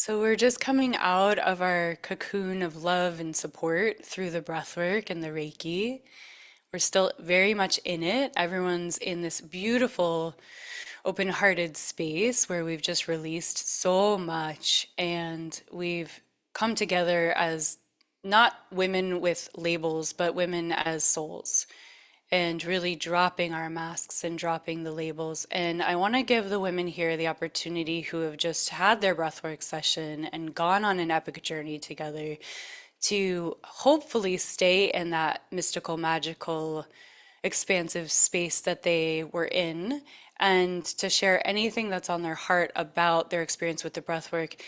So we're just coming out of our cocoon of love and support through the breathwork and the Reiki. We're still very much in it. Everyone's in this beautiful, open-hearted space where we've just released so much and we've come together as not women with labels, but women as souls and really dropping our masks and dropping the labels. And I want to give the women here the opportunity who have just had their breathwork session and gone on an epic journey together to hopefully stay in that mystical, magical, expansive space that they were in and to share anything that's on their heart about their experience with the breathwork.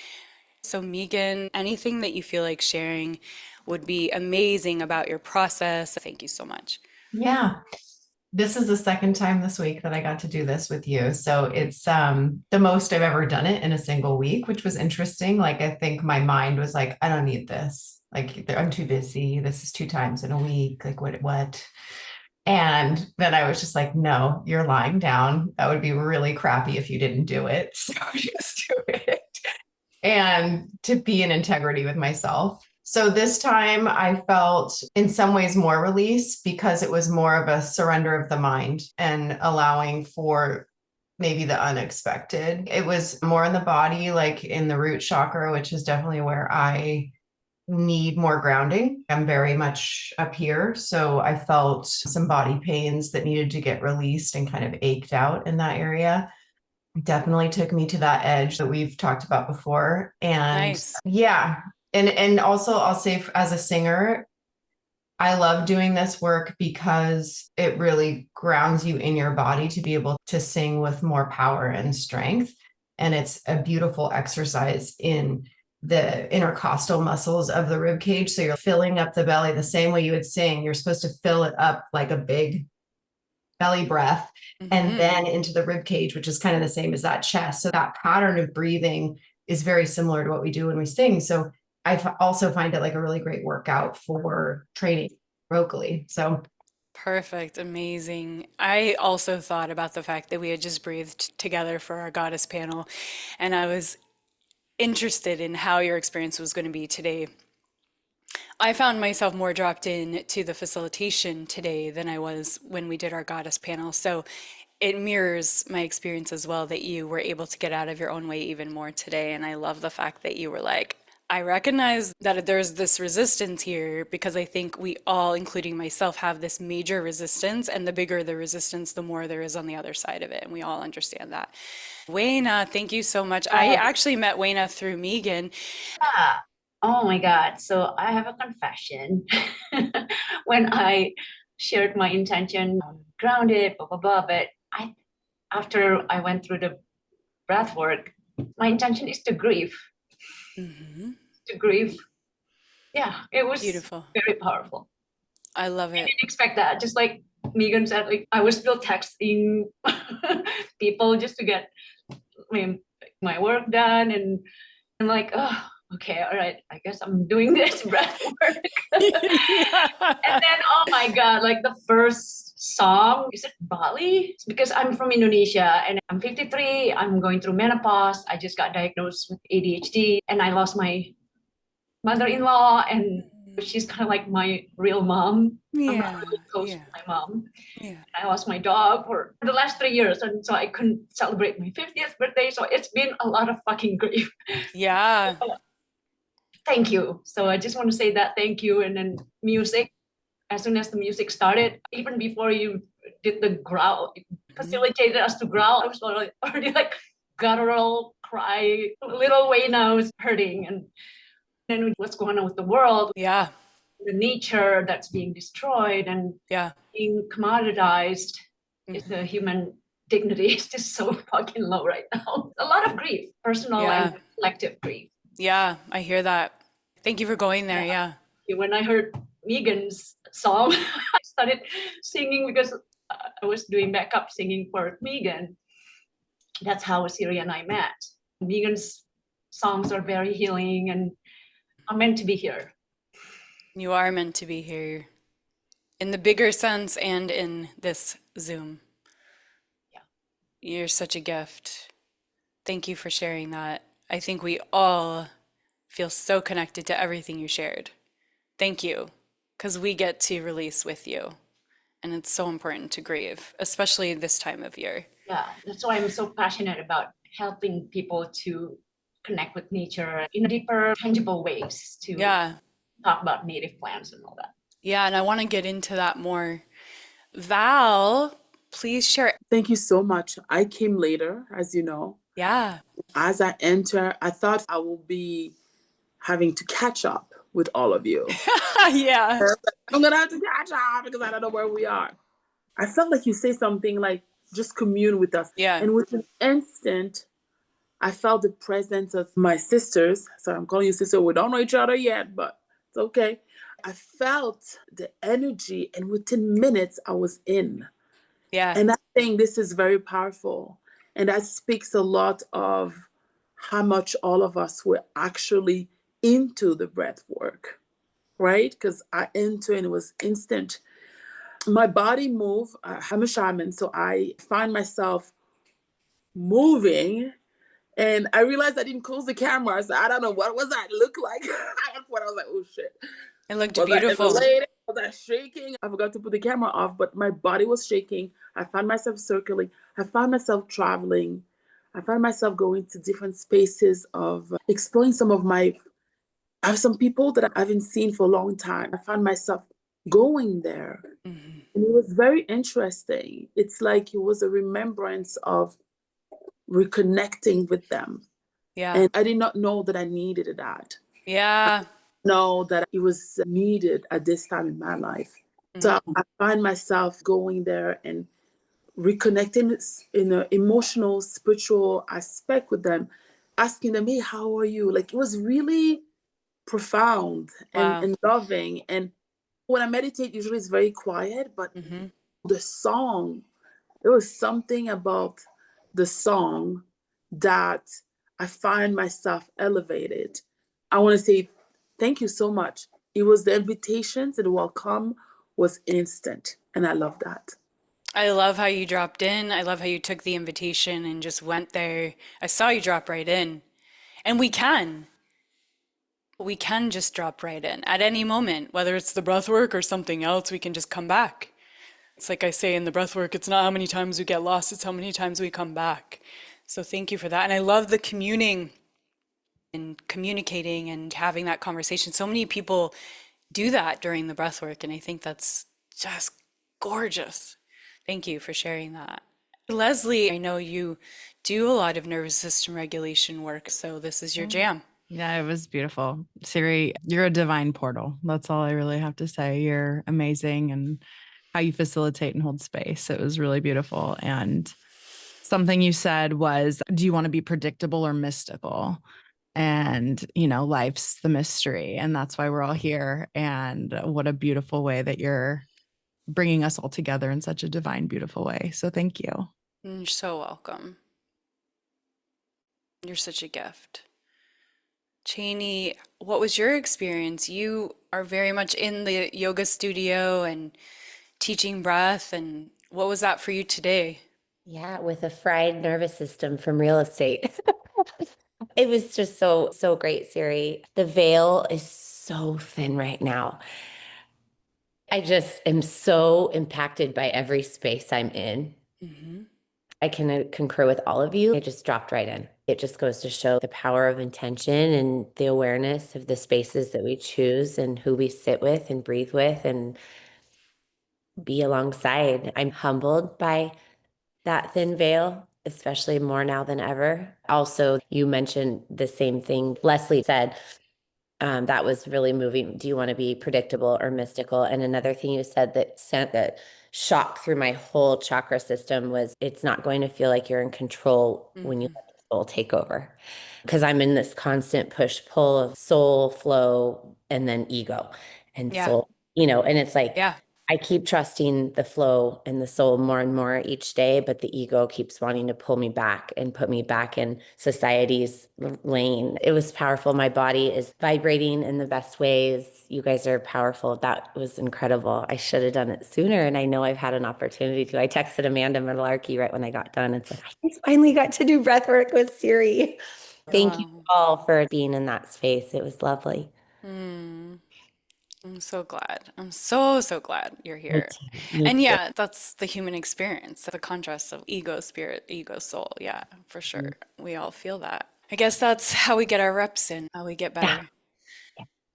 So, Megan, anything that you feel like sharing would be amazing about your process. Thank you so much. Yeah, this is the second time this week that I got to do this with you. So it's the most I've ever done it in a single week, which was interesting. Like I think my mind was like, I don't need this. Like I'm too busy. This is 2 times in a week. Like what? And then I was just like, no, you're lying down. That would be really crappy if you didn't do it. So just do it. And to be in integrity with myself. So this time I felt in some ways more release because it was more of a surrender of the mind and allowing for maybe the unexpected. It was more in the body, like in the root chakra, which is definitely where I need more grounding. I'm very much up here. So I felt some body pains that needed to get released and kind of ached out in that area. Definitely took me to that edge that we've talked about before. And Nice. yeah, and also I'll say as a singer, I love doing this work because it really grounds you in your body to be able to sing with more power and strength. And it's a beautiful exercise in the intercostal muscles of the rib cage. So you're filling up the belly the same way you would sing. You're supposed to fill it up like a big belly breath and Hmm. then into the rib cage, which is kind of the same as that chest. So that pattern of breathing is very similar to what we do when we sing. So also find it like a really great workout for training vocally. So Perfect. Amazing. I also thought about the fact that we had just breathed together for our goddess panel, and I was interested in how your experience was going to be today. I found myself more dropped in to the facilitation today than I was when we did our goddess panel. So it mirrors my experience as well that you were able to get out of your own way even more today. And I love the fact that you were like, I recognize that there's this resistance here because I think we all, including myself, have this major resistance. And the bigger the resistance, the more there is on the other side of it. And we all understand that. Wayna, thank you so much. I Oh, actually met Wayna through Megan. yeah. Oh my God. So I have a confession. When I shared my intention, grounded, blah, blah, blah, but after I went through the breath work, my intention is to grieve, Hmm. to grieve. Yeah, it was Beautiful. very powerful. I love I it. didn't expect that. Just like Megan said, like I was still texting people just to get my, my work done. And I'm like, oh, okay, all right. I guess I'm doing this breath work. And Yeah. then, oh my God, like the first song, is it Bali? It's because I'm from Indonesia and I'm 53. I'm going through menopause. I just got diagnosed with ADHD and I lost my mother-in-law, and she's kind of like my real mom. I'm not Yeah. really close Yeah. with my mom. Yeah. I lost my dog for the last 3 years, and so I couldn't celebrate my 50th birthday. So it's been a lot of fucking grief. Yeah. Thank you. So I just want to say that thank you. And then music, as soon as the music started, even before you did the growl, Mhm. facilitated us to growl, I was already like guttural cry. Little way now is hurting. And then what's going on with the world, Yeah. the nature that's being destroyed and Yeah. being commoditized, is the Hmm. human dignity is just so fucking low right now. A lot of grief, personal and Yeah. collective grief. Yeah. I hear that. Thank you for going there. Yeah. Yeah. When I heard Megan's song, I started singing because I was doing backup singing for Megan. That's how Siri and I met. Megan's songs are very healing, and I'm meant to be here. You are meant to be here in the bigger sense and in this Zoom. Yeah. You're such a gift. Thank you for sharing that. I think we all feel so connected to everything you shared. Thank you, because we get to release with you. And it's so important to grieve, especially this time of year. Yeah, that's why I'm so passionate about helping people to connect with nature in deeper, tangible ways to Yeah. talk about native plants and all that. Yeah. And I want to get into that more. Val, please share. Thank you so much. I came later, as you know. Yeah. As I enter, I thought I will be having to catch up with all of you. Yeah. I'm going to have to catch up because I don't know where we are. I felt like you say something like, just commune with us. Yeah. And with an instant, I felt the presence of my sisters. So I'm calling you sister. We don't know each other yet, but it's okay. I felt the energy, and within minutes, I was in. Yeah. And I think this is very powerful. And that speaks a lot of how much all of us were actually into the breath work, right? Because I entered and it was instant. My body moved. I'm a shaman, so I find myself moving. And I realized I didn't close the camera. So I don't know, what was that look like? That's what I was like, oh shit. It looked Was beautiful. I elevated? Was I shaking? I forgot to put the camera off, but my body was shaking. I found myself circling. I found myself traveling. I found myself going to different spaces of exploring some of my. I have some people that I haven't seen for a long time. I found myself going there. Mhm. And it was very interesting. It's like it was a remembrance of reconnecting with them. Yeah. And I did not know that I needed that. Yeah. Know that it was needed at this time in my life. So I find myself going there and reconnecting in an emotional, spiritual aspect with them, asking them, hey, how are you? Like, it was really profound Wow. and loving. And when I meditate, usually it's very quiet, but Mm-hmm. the song, there was something about the song that I find myself elevated. I want to say thank you so much. It was the invitations and the welcome was instant. And I love that. I love how you dropped in. I love how you took the invitation and just went there. I saw you drop right in. And we can just drop right in at any moment, whether it's the breath work or something else, we can just come back. It's like I say in the breath work, it's not how many times we get lost, it's how many times we come back. So thank you for that. And I love the communing and communicating and having that conversation. So many people do that during the breath work, and I think that's just gorgeous. Thank you for sharing that. Leslie, I know you do a lot of nervous system regulation work, so this is your jam. Yeah, it was beautiful. Siri, you're a divine portal. That's all I really have to say. You're amazing, and how you facilitate and hold space. It was really beautiful. And something you said was, do you want to be predictable or mystical? And, life's the mystery. And that's why we're all here. And what a beautiful way that you're bringing us all together in such a divine, beautiful way. So thank you. You're so welcome. You're such a gift. Cheney, what was your experience? You are very much in the yoga studio and teaching breath, and what was that for you today? Yeah, with a fried nervous system from real estate. It was just so great, Siri. The veil is so thin right now. I just am so impacted by every space I'm in. Mm-hmm. I can concur with all of you. I just dropped right in. It just goes to show the power of intention and the awareness of the spaces that we choose and who we sit with and breathe with and be alongside. I'm humbled by that thin veil, especially more now than ever. Also, you mentioned the same thing Leslie said. That was really moving. Do you want to be predictable or mystical? And another thing you said that sent that shock through my whole chakra system was it's not going to feel like you're in control when you let the soul take over. Because I'm in this constant push pull of soul flow and then ego and Yeah. soul, and it's like, Yeah. I keep trusting the flow and the soul more and more each day, but the ego keeps wanting to pull me back and put me back in society's lane. It was powerful. My body is vibrating in the best ways. You guys are powerful. That was incredible. I should have done it sooner, and I know I've had an opportunity to. I texted Amanda Malarkey right when I got done. It's like, I finally got to do breath work with Siri. Thank you Wow. all for being in that space. It was lovely. Mm, I'm so glad. I'm so, so glad you're Me here. too. Me And too. yeah, that's the human experience, the contrast of ego, spirit, ego, soul. Yeah, for sure. We all feel that. I guess that's how we get our reps in, how we get Yeah. better.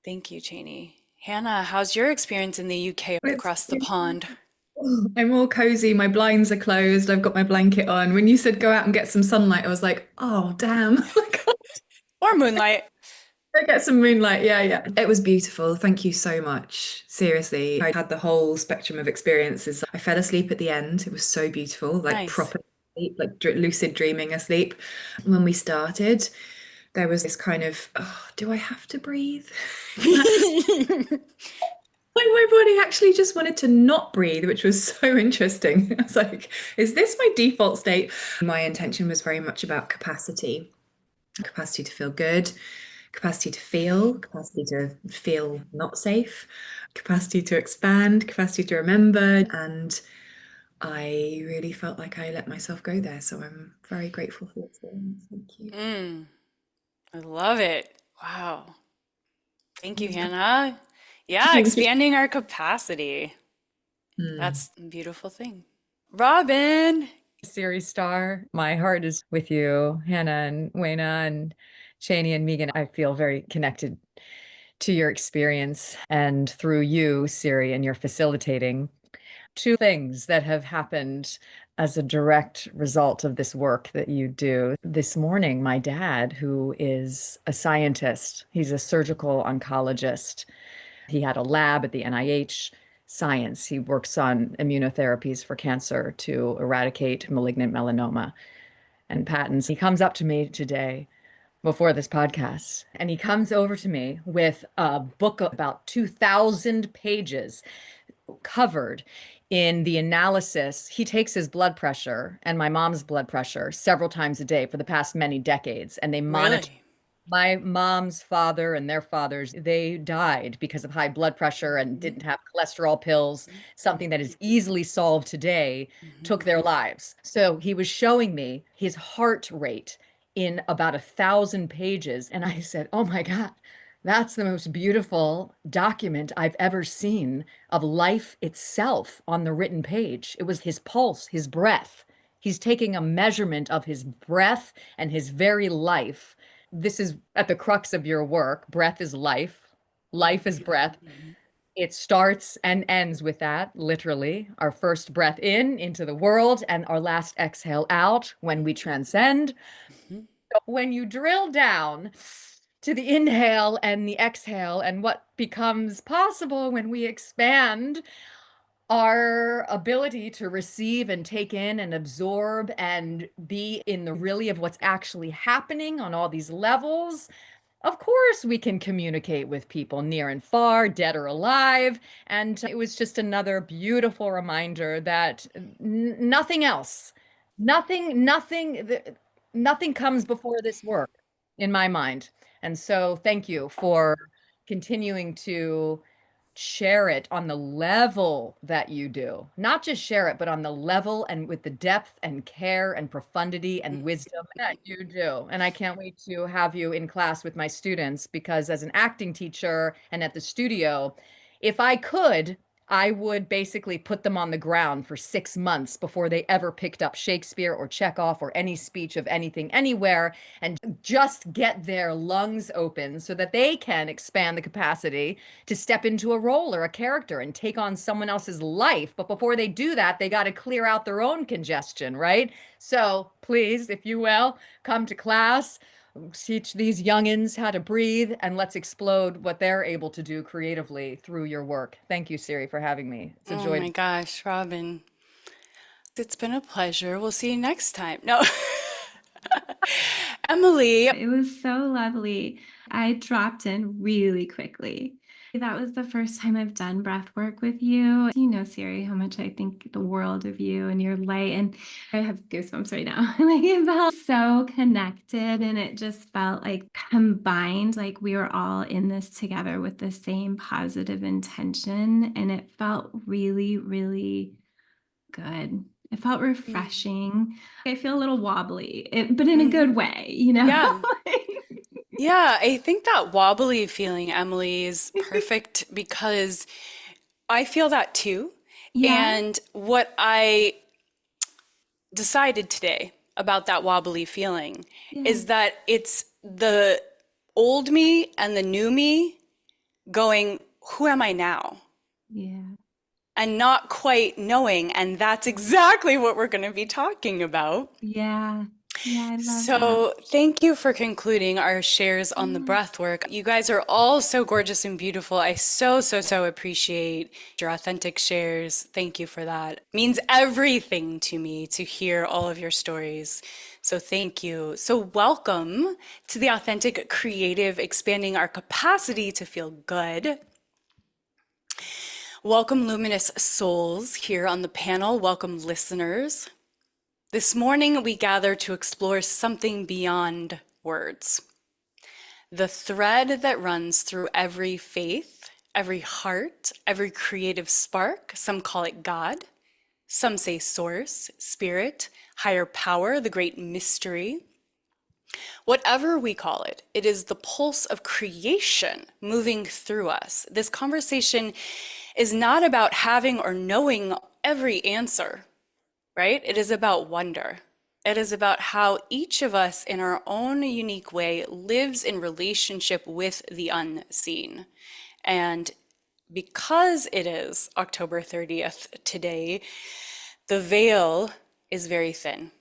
Thank you, Cheney. Hannah, how's your experience in the UK across the pond? I'm all cozy. My blinds are closed. I've got my blanket on. When you said go out and get some sunlight, I was like, oh, damn. Or moonlight? Go get some moonlight. Yeah, yeah. It was beautiful. Thank you so much. Seriously. I had the whole spectrum of experiences. I fell asleep at the end. It was so beautiful, like Nice. proper sleep, like lucid dreaming asleep. When we started, there was this kind of, oh, do I have to breathe? Like my body actually just wanted to not breathe, which was so interesting. I was like, is this my default state? My intention was very much about capacity to feel good, capacity to feel not safe, capacity to expand, capacity to remember. And I really felt like I let myself go there. So I'm very grateful for the experience. Thank you. I love it. Wow. Thank you, Yeah. Hannah. Yeah, Thank you. expanding our capacity. Mm. That's a beautiful thing. Robin. Series star. My heart is with you, Hannah and Wayna and Cheney and Megan. I feel very connected to your experience and through you, Siri, and your facilitating. Two things that have happened as a direct result of this work that you do. This morning, my dad, who is a scientist, he's a surgical oncologist. He had a lab at the NIH science. He works on immunotherapies for cancer to eradicate malignant melanoma and patents. He comes up to me today before this podcast, and he comes over to me with a book of about 2,000 pages covered in the analysis. He takes his blood pressure and my mom's blood pressure several times a day for the past many decades, and they monitor. Really? My mom's father and their fathers, they died because of high blood pressure and didn't have cholesterol pills. Something that is easily solved today took their lives. So he was showing me his heart rate in about 1,000 pages. And I said, oh my God, that's the most beautiful document I've ever seen of life itself on the written page. It was his pulse, his breath. He's taking a measurement of his breath and his very life. This is at the crux of your work. Breath is life. Life is breath. It starts and ends with that, literally. Our first breath in into the world and our last exhale out when we transcend. When you drill down to the inhale and the exhale and what becomes possible when we expand our ability to receive and take in and absorb and be in the really of what's actually happening on all these levels. Of course, we can communicate with people near and far, dead or alive. And it was just another beautiful reminder that nothing else, nothing comes before this work in my mind. And so thank you for continuing to share it on the level that you do. Not just share it, but on the level and with the depth and care and profundity and wisdom that you do. And I can't wait to have you in class with my students, because as an acting teacher and at the studio, if I could, I would basically put them on the ground for 6 months before they ever picked up Shakespeare or Chekhov or any speech of anything anywhere, and just get their lungs open so that they can expand the capacity to step into a role or a character and take on someone else's life. But before they do that, they got to clear out their own congestion, right? So please, if you will, come to class, teach these youngins how to breathe, and let's explode what they're able to do creatively through your work. Thank you, Siri, for having me. It's a Oh joy. my gosh, Robin. It's been a pleasure. We'll see you next time. No. Emily. It was so lovely. I dropped in really quickly. That was the first time I've done breath work with you. You know, Siri, how much I think the world of you and your light. And I have goosebumps right now. Like it felt so connected, and it just felt like combined, like we were all in this together with the same positive intention. And it felt really, really good. It felt refreshing. I feel a little wobbly, but in a good way, you know? Yeah. Yeah, I think that wobbly feeling, Emily, is perfect because I feel that too. Yeah, And what I decided today about that wobbly feeling yeah, is that it's the old me and the new me going, who am I now? yeah. And not quite knowing. And that's exactly what we're going to be talking about. Yeah. Yeah, I love that. So, thank you for concluding our shares on the Yeah. breath work. You guys are all so gorgeous and beautiful. I so appreciate your authentic shares. Thank you for that. Means everything to me to hear all of your stories. So, thank you. So, welcome to the Authentic Creative, expanding our capacity to feel good. Welcome, luminous souls here on the panel. Welcome, listeners. This morning, we gather to explore something beyond words. The thread that runs through every faith, every heart, every creative spark. Some call it God. Some say source, spirit, higher power, the great mystery. Whatever we call it, it is the pulse of creation moving through us. This conversation is not about having or knowing every answer, right? It is about wonder. It is about how each of us in our own unique way lives in relationship with the unseen. And because it is October 30th today, the veil is very thin.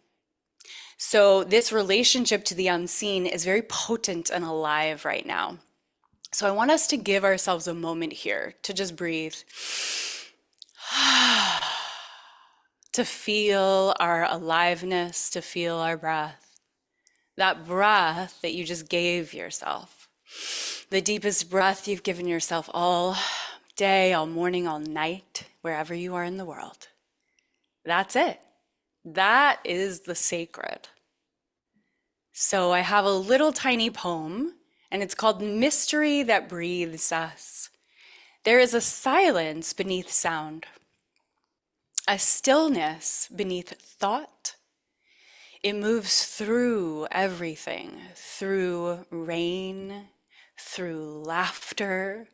So this relationship to the unseen is very potent and alive right now. So I want us to give ourselves a moment here to just breathe, to feel our aliveness, to feel our breath, that breath that you just gave yourself, the deepest breath you've given yourself all day, all morning, all night, wherever you are in the world. That's it. That is the sacred. So I have a little tiny poem, and it's called Mystery That Breathes Us. There is a silence beneath sound, a stillness beneath thought. It moves through everything, through rain, through laughter,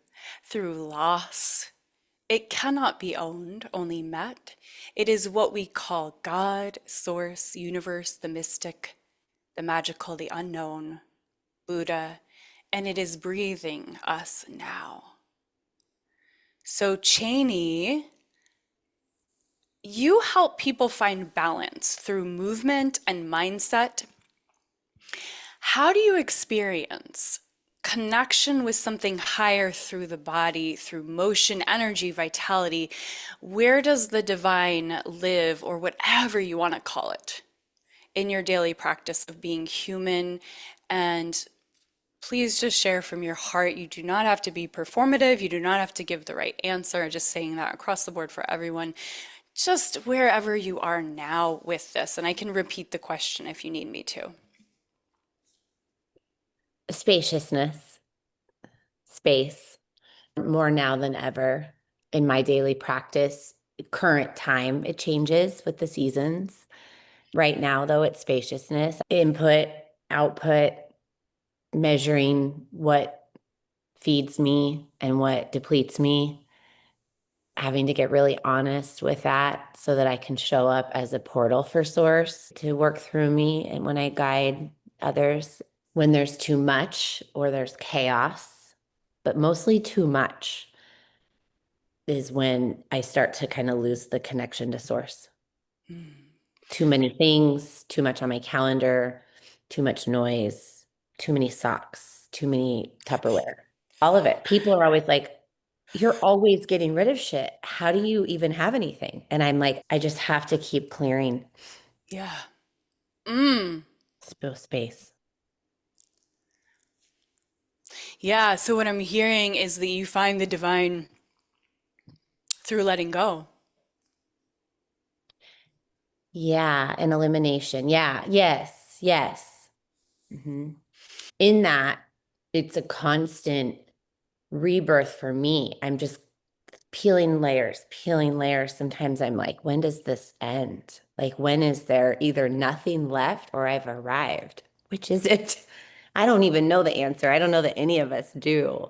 through loss. It cannot be owned, only met. It is what we call God, source, universe, the mystic, the magical, the unknown, Buddha, and it is breathing us now. So Cheney, you help people find balance through movement and mindset. How do you experience connection with something higher through the body, through motion, energy, vitality? Where does the divine live, or whatever you want to call it, in your daily practice of being human? And please just share from your heart. You do not have to be performative. You do not have to give the right answer. Just saying that across the board for everyone. Just wherever you are now with this. And I can repeat the question if you need me to. Spaciousness, space, more now than ever in my daily practice. Current time, it changes with the seasons. Right now, though, it's spaciousness, input, output, measuring what feeds me and what depletes me, having to get really honest with that so that I can show up as a portal for source to work through me. And when I guide others, when there's too much or there's chaos, but mostly too much, is when I start to kind of lose the connection to source. Too many things, too much on my calendar, too much noise, too many socks, too many Tupperware, all of it. People are always like, you're always getting rid of shit. How do you even have anything? And I'm like, I just have to keep clearing. Yeah. Space. Yeah. So what I'm hearing is that you find the divine through letting go. Yeah. And elimination. Yeah. Yes. Mm-hmm. In that, it's a constant rebirth for me. I'm just peeling layers, peeling layers. Sometimes I'm like, when does this end? Like, when is there either nothing left or I've arrived? Which is it? I don't even know the answer. I don't know that any of us do.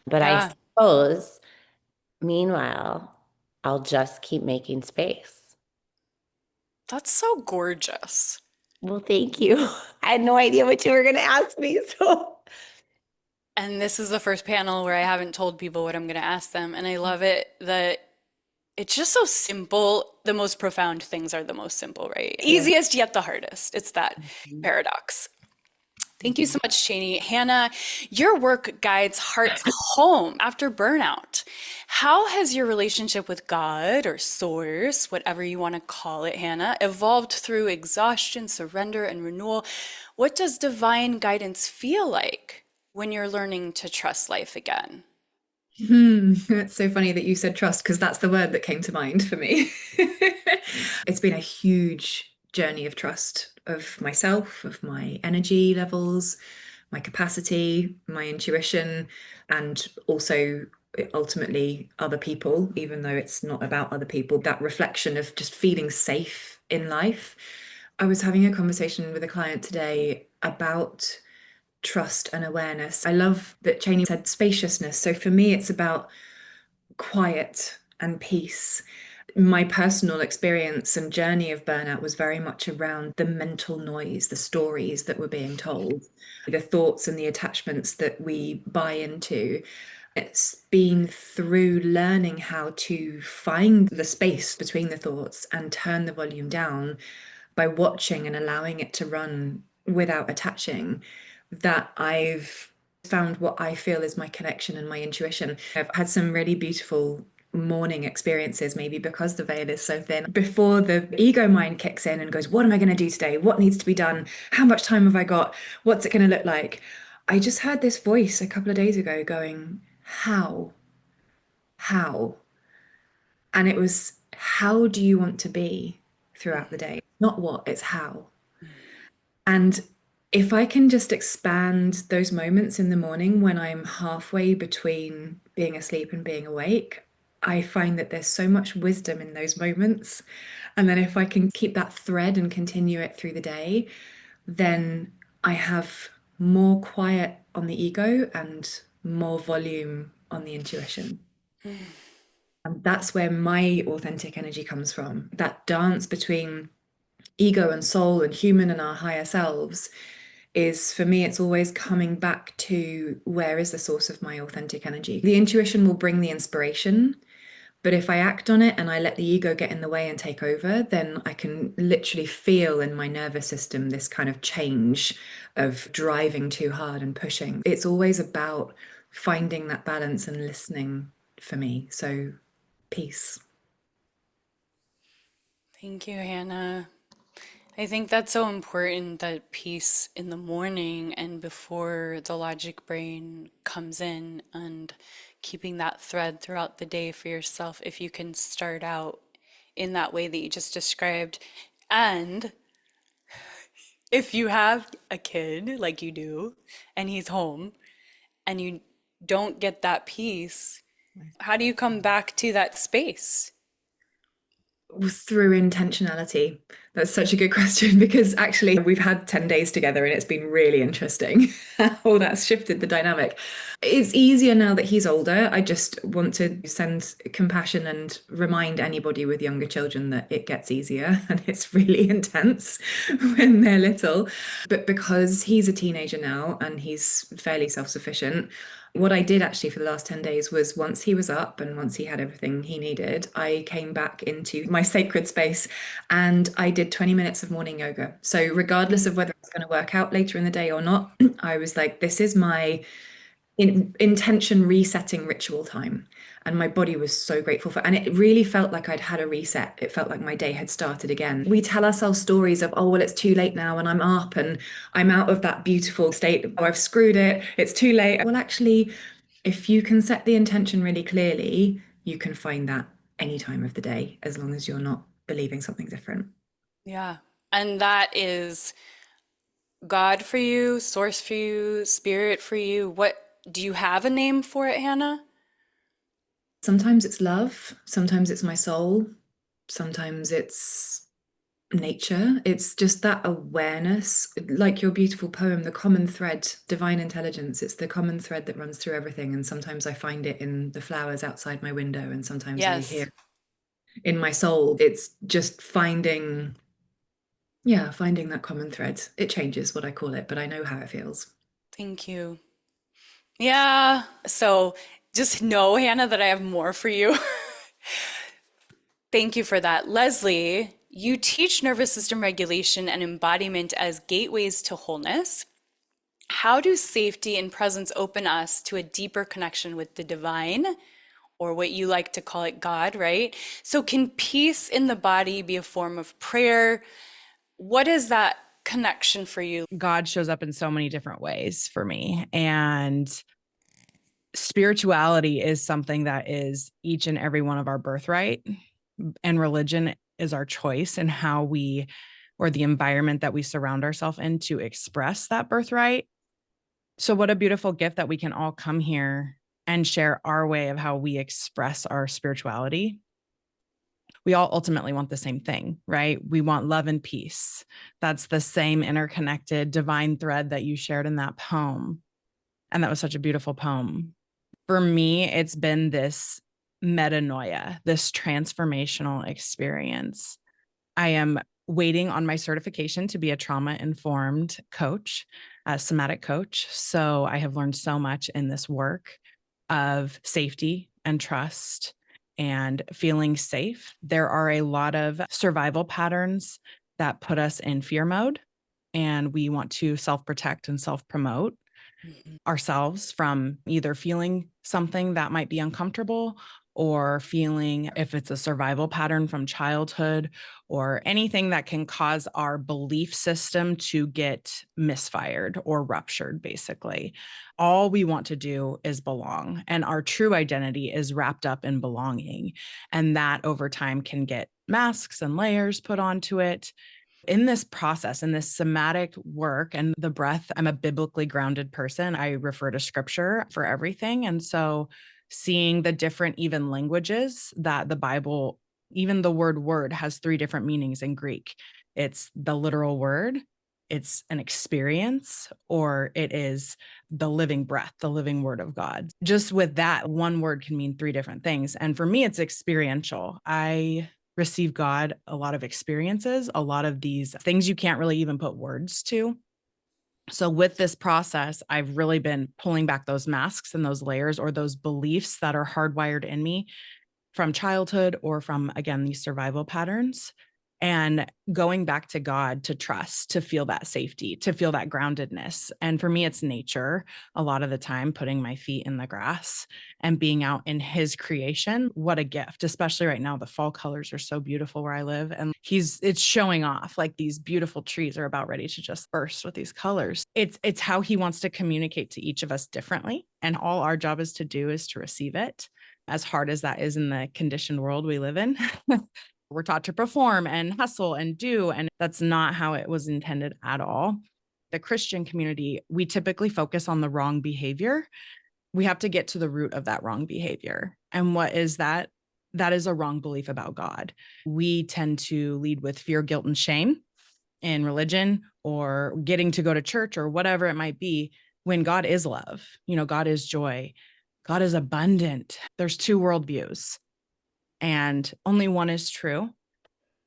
But I Yeah, suppose, meanwhile, I'll just keep making space. that's so gorgeous. Well, thank you. I had no idea what you were going to ask me. So, And this is the first panel where I haven't told people what I'm going to ask them. And I love it that it's just so simple. The most profound things are the most simple, right? Easiest yet the hardest. It's that paradox. Thank you so much, Shani. Hannah, your work guides hearts home after burnout. How has your relationship with God or Source, whatever you want to call it, Hannah, evolved through exhaustion, surrender, and renewal? What does divine guidance feel like when you're learning to trust life again? It's so funny that you said trust, because that's the word that came to mind for me. It's been a huge journey of trust of myself, of my energy levels, my capacity, my intuition, and also ultimately other people, even though it's not about other people, that reflection of just feeling safe in life. I was having a conversation with a client today about trust and awareness. I love that Cheney said spaciousness. So for me, it's about quiet and peace. My personal experience and journey of burnout was very much around the mental noise, the stories that were being told, the thoughts and the attachments that we buy into. It's been through learning how to find the space between the thoughts and turn the volume down by watching and allowing it to run without attaching, that I've found what I feel is my connection and my intuition. I've had some really beautiful morning experiences, maybe because the veil is so thin. Before the ego mind kicks in and goes, what am I going to do today? What needs to be done? How much time have I got? What's it going to look like? I just heard this voice a couple of days ago going, how? How? And it was, how do you want to be throughout the day? Not what, it's how. And if I can just expand those moments in the morning when I'm halfway between being asleep and being awake, I find that there's so much wisdom in those moments. And then if I can keep that thread and continue it through the day, then I have more quiet on the ego and more volume on the intuition. And that's where my authentic energy comes from. That dance between ego and soul and human and our higher selves is, for me, it's always coming back to where is the source of my authentic energy. The intuition will bring the inspiration, but if I act on it and I let the ego get in the way and take over, then I can literally feel in my nervous system this kind of change of driving too hard and pushing. It's always about finding that balance and listening for me. So, peace. Thank you, Hannah. I think that's so important, that peace in the morning and before the logic brain comes in, and keeping that thread throughout the day for yourself if you can start out in that way that you just described. And if you have a kid like you do and he's home and you don't get that peace, how do you come back to that space? Through intentionality. That's such a good question, because actually we've had 10 days together and it's been really interesting how that's shifted the dynamic. It's easier now that he's older. I just want to send compassion and remind anybody with younger children that it gets easier and it's really intense when they're little. But because he's a teenager now and he's fairly self-sufficient, what I did actually for the last 10 days was, once he was up and once he had everything he needed, I came back into my sacred space and I did 20 minutes of morning yoga. So regardless of whether it's going to work out later in the day or not, I was like, this is my intention resetting ritual time. And my body was so grateful for, and it really felt like I'd had a reset. It felt like my day had started again. We tell ourselves stories of, oh, well, it's too late now and I'm up and I'm out of that beautiful state. Oh, I've screwed it. It's too late. Well, actually, if you can set the intention really clearly, you can find that any time of the day, as long as you're not believing something different. Yeah. And that is God for you, source for you, spirit for you. What do you have a name for it, Hannah? Sometimes it's love, sometimes it's my soul, sometimes it's nature. It's just that awareness, like your beautiful poem, the common thread, divine intelligence. It's the common thread that runs through everything. And sometimes I find it in the flowers outside my window, and sometimes I Yes. hear in my soul. It's just finding that common thread. It changes what I call it, but I know how it feels. Thank you. Yeah. So just know, Hannah, that I have more for you. Thank you for that. Leslie, you teach nervous system regulation and embodiment as gateways to wholeness. How do safety and presence open us to a deeper connection with the divine, or what you like to call it, God, right? So can peace in the body be a form of prayer? What is that connection for you? God shows up in so many different ways for me. And spirituality is something that is each and every one of our birthright. And religion is our choice and how we, or the environment that we surround ourselves in to express that birthright. So what a beautiful gift that we can all come here and share our way of how we express our spirituality. We all ultimately want the same thing, right? We want love and peace. That's the same interconnected divine thread that you shared in that poem. And that was such a beautiful poem. For me, it's been this metanoia, this transformational experience. I am waiting on my certification to be a trauma-informed coach, a somatic coach. So I have learned so much in this work of safety and trust and feeling safe. There are a lot of survival patterns that put us in fear mode, and we want to self-protect and self-promote ourselves from either feeling something that might be uncomfortable, or feeling, if it's a survival pattern from childhood, or anything that can cause our belief system to get misfired or ruptured, basically. All we want to do is belong, and our true identity is wrapped up in belonging. And that over time can get masks and layers put onto it. In this process, in this somatic work and the breath, I'm a biblically grounded person. I refer to scripture for everything. And so seeing the different even languages that the Bible, even the word has 3 different meanings in Greek. It's the literal word, it's an experience, or it is the living breath, the living word of God. Just with that, one word can mean 3 different things. And for me, it's experiential. I receive God a lot of experiences, a lot of these things you can't really even put words to. So with this process, I've really been pulling back those masks and those layers or those beliefs that are hardwired in me from childhood or from, again, these survival patterns, and going back to God to trust, to feel that safety, to feel that groundedness. And for me, it's nature a lot of the time, putting my feet in the grass and being out in his creation. What a gift, especially right now. The fall colors are so beautiful where I live, and it's showing off, like these beautiful trees are about ready to just burst with these colors. It's how he wants to communicate to each of us differently. And all our job is to do is to receive it, as hard as that is in the conditioned world we live in. We're taught to perform and hustle and do, and that's not how it was intended at all. The Christian community, we typically focus on the wrong behavior. We have to get to the root of that wrong behavior. And what is that? That is a wrong belief about God. We tend to lead with fear, guilt, and shame in religion, or getting to go to church or whatever it might be, when God is love. God is joy. God is abundant. There's 2 worldviews, and only one is true.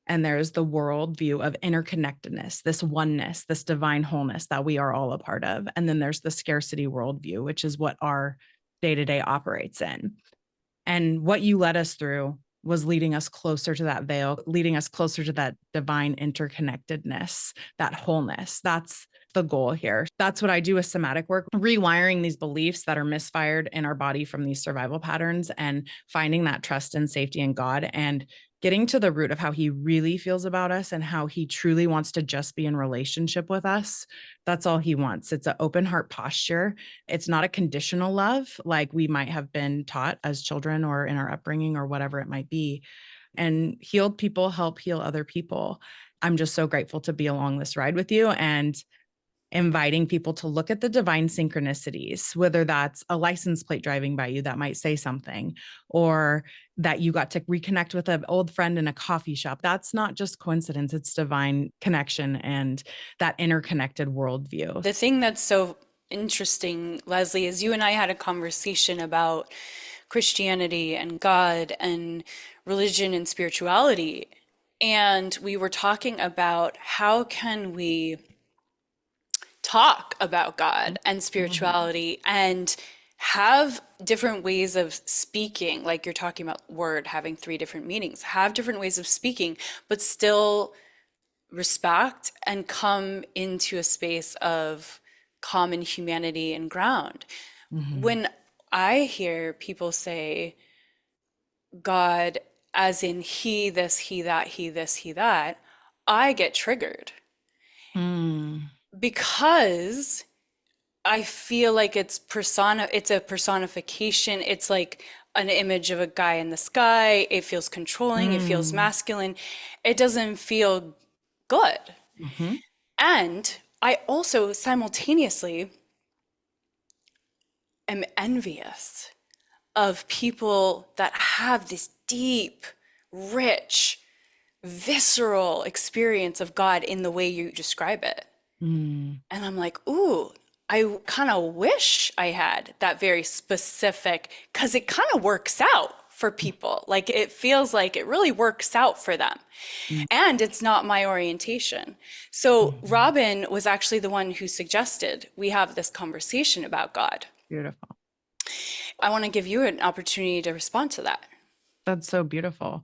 And there's the worldview of interconnectedness, this oneness, this divine wholeness that we are all a part of. And then there's the scarcity worldview, which is what our day-to-day operates in. And what you led us through was leading us closer to that veil, leading us closer to that divine interconnectedness, that wholeness. That's the goal here. That's what I do with somatic work, rewiring these beliefs that are misfired in our body from these survival patterns, and finding that trust and safety in God, and getting to the root of how he really feels about us and how he truly wants to just be in relationship with us. That's all he wants. It's an open heart posture. It's not a conditional love like we might have been taught as children or in our upbringing or whatever it might be. And healed people help heal other people. I'm just so grateful to be along this ride with you. And inviting people to look at the divine synchronicities, whether that's a license plate driving by you that might say something, or that you got to reconnect with an old friend in a coffee shop. That's not just coincidence, it's divine connection and that interconnected worldview. The thing that's so interesting, Leslie, is you and I had a conversation about Christianity and God and religion and spirituality. And we were talking about how can we talk about God and spirituality and have different ways of speaking, like you're talking about word having 3 different meanings, have different ways of speaking, but still respect and come into a space of common humanity and ground. When I hear people say God as in he, this, he, that, he, this, he, that, I get triggered because I feel like it's a personification. It's like an image of a guy in the sky. It feels controlling. It feels masculine. It doesn't feel good. And I also simultaneously am envious of people that have this deep, rich, visceral experience of God in the way you describe it. And I'm like, ooh, I kind of wish I had that very specific, because it kind of works out for people. Like it feels like it really works out for them. And it's not my orientation. So Robin was actually the one who suggested we have this conversation about God. Beautiful. I want to give you an opportunity to respond to that. That's so beautiful.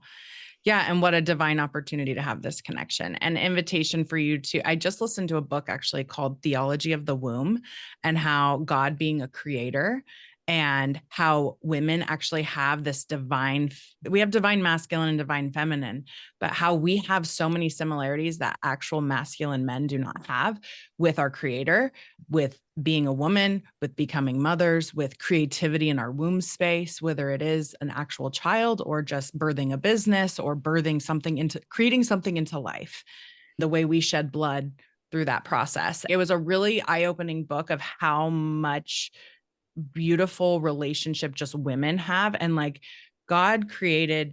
Yeah. And what a divine opportunity to have this connection and invitation for you to, I just listened to a book actually called Theology of the Womb, and how God being a creator and how women actually have this divine, we have divine masculine and divine feminine, but how we have so many similarities that actual masculine men do not have with our creator, with being a woman, with becoming mothers, with creativity in our womb space, whether it is an actual child or just birthing a business or birthing something into, creating something into life, the way we shed blood through that process. It was a really eye-opening book of how much beautiful relationship just women have. And like God created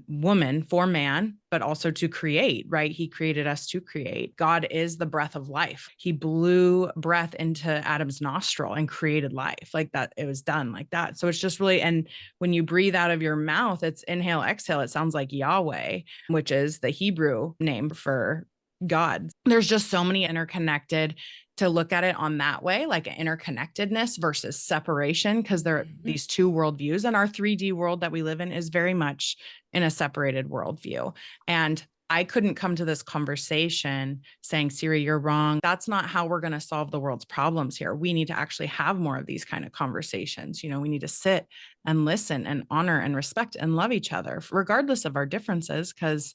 woman for man, but also to create, right? He created us to create. God is the breath of life. He blew breath into Adam's nostril and created life like that. It was done like that. So it's just really, and when you breathe out of your mouth, it's inhale, exhale. It sounds like Yahweh, which is the Hebrew name for God. There's just so many interconnected, to look at it on that way, like an interconnectedness versus separation, because there are these 2 worldviews, and our 3D world that we live in is very much in a separated worldview. And I couldn't come to this conversation saying, Siri, you're wrong. That's not how we're going to solve the world's problems here. We need to actually have more of these kind of conversations. You know, we need to sit and listen and honor and respect and love each other, regardless of our differences, because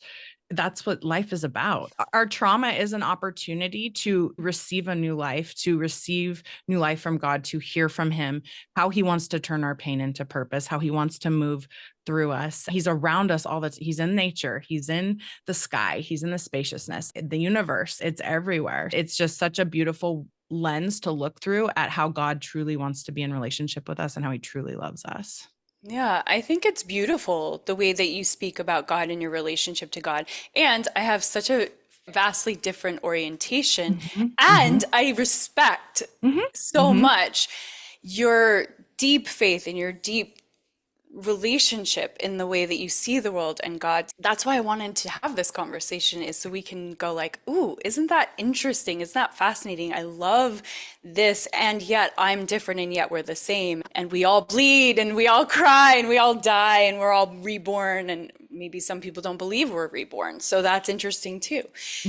that's what life is about. Our trauma is an opportunity to receive a new life, to receive new life from God, to hear from him, how he wants to turn our pain into purpose, how he wants to move through us. He's around us all he's in nature. He's in the sky. He's in the spaciousness, the universe. It's everywhere. It's just such a beautiful lens to look through at how God truly wants to be in relationship with us and how he truly loves us. Yeah, I think it's beautiful the way that you speak about God and your relationship to God. And I have such a vastly different orientation. And I respect so much your deep faith and your deep relationship in the way that you see the world and God. That's why I wanted to have this conversation, is so we can go like, ooh, isn't that interesting? Isn't that fascinating? I love this, and yet I'm different, and yet we're the same. And we all bleed, and we all cry, and we all die, and we're all reborn. And maybe some people don't believe we're reborn. So that's interesting too.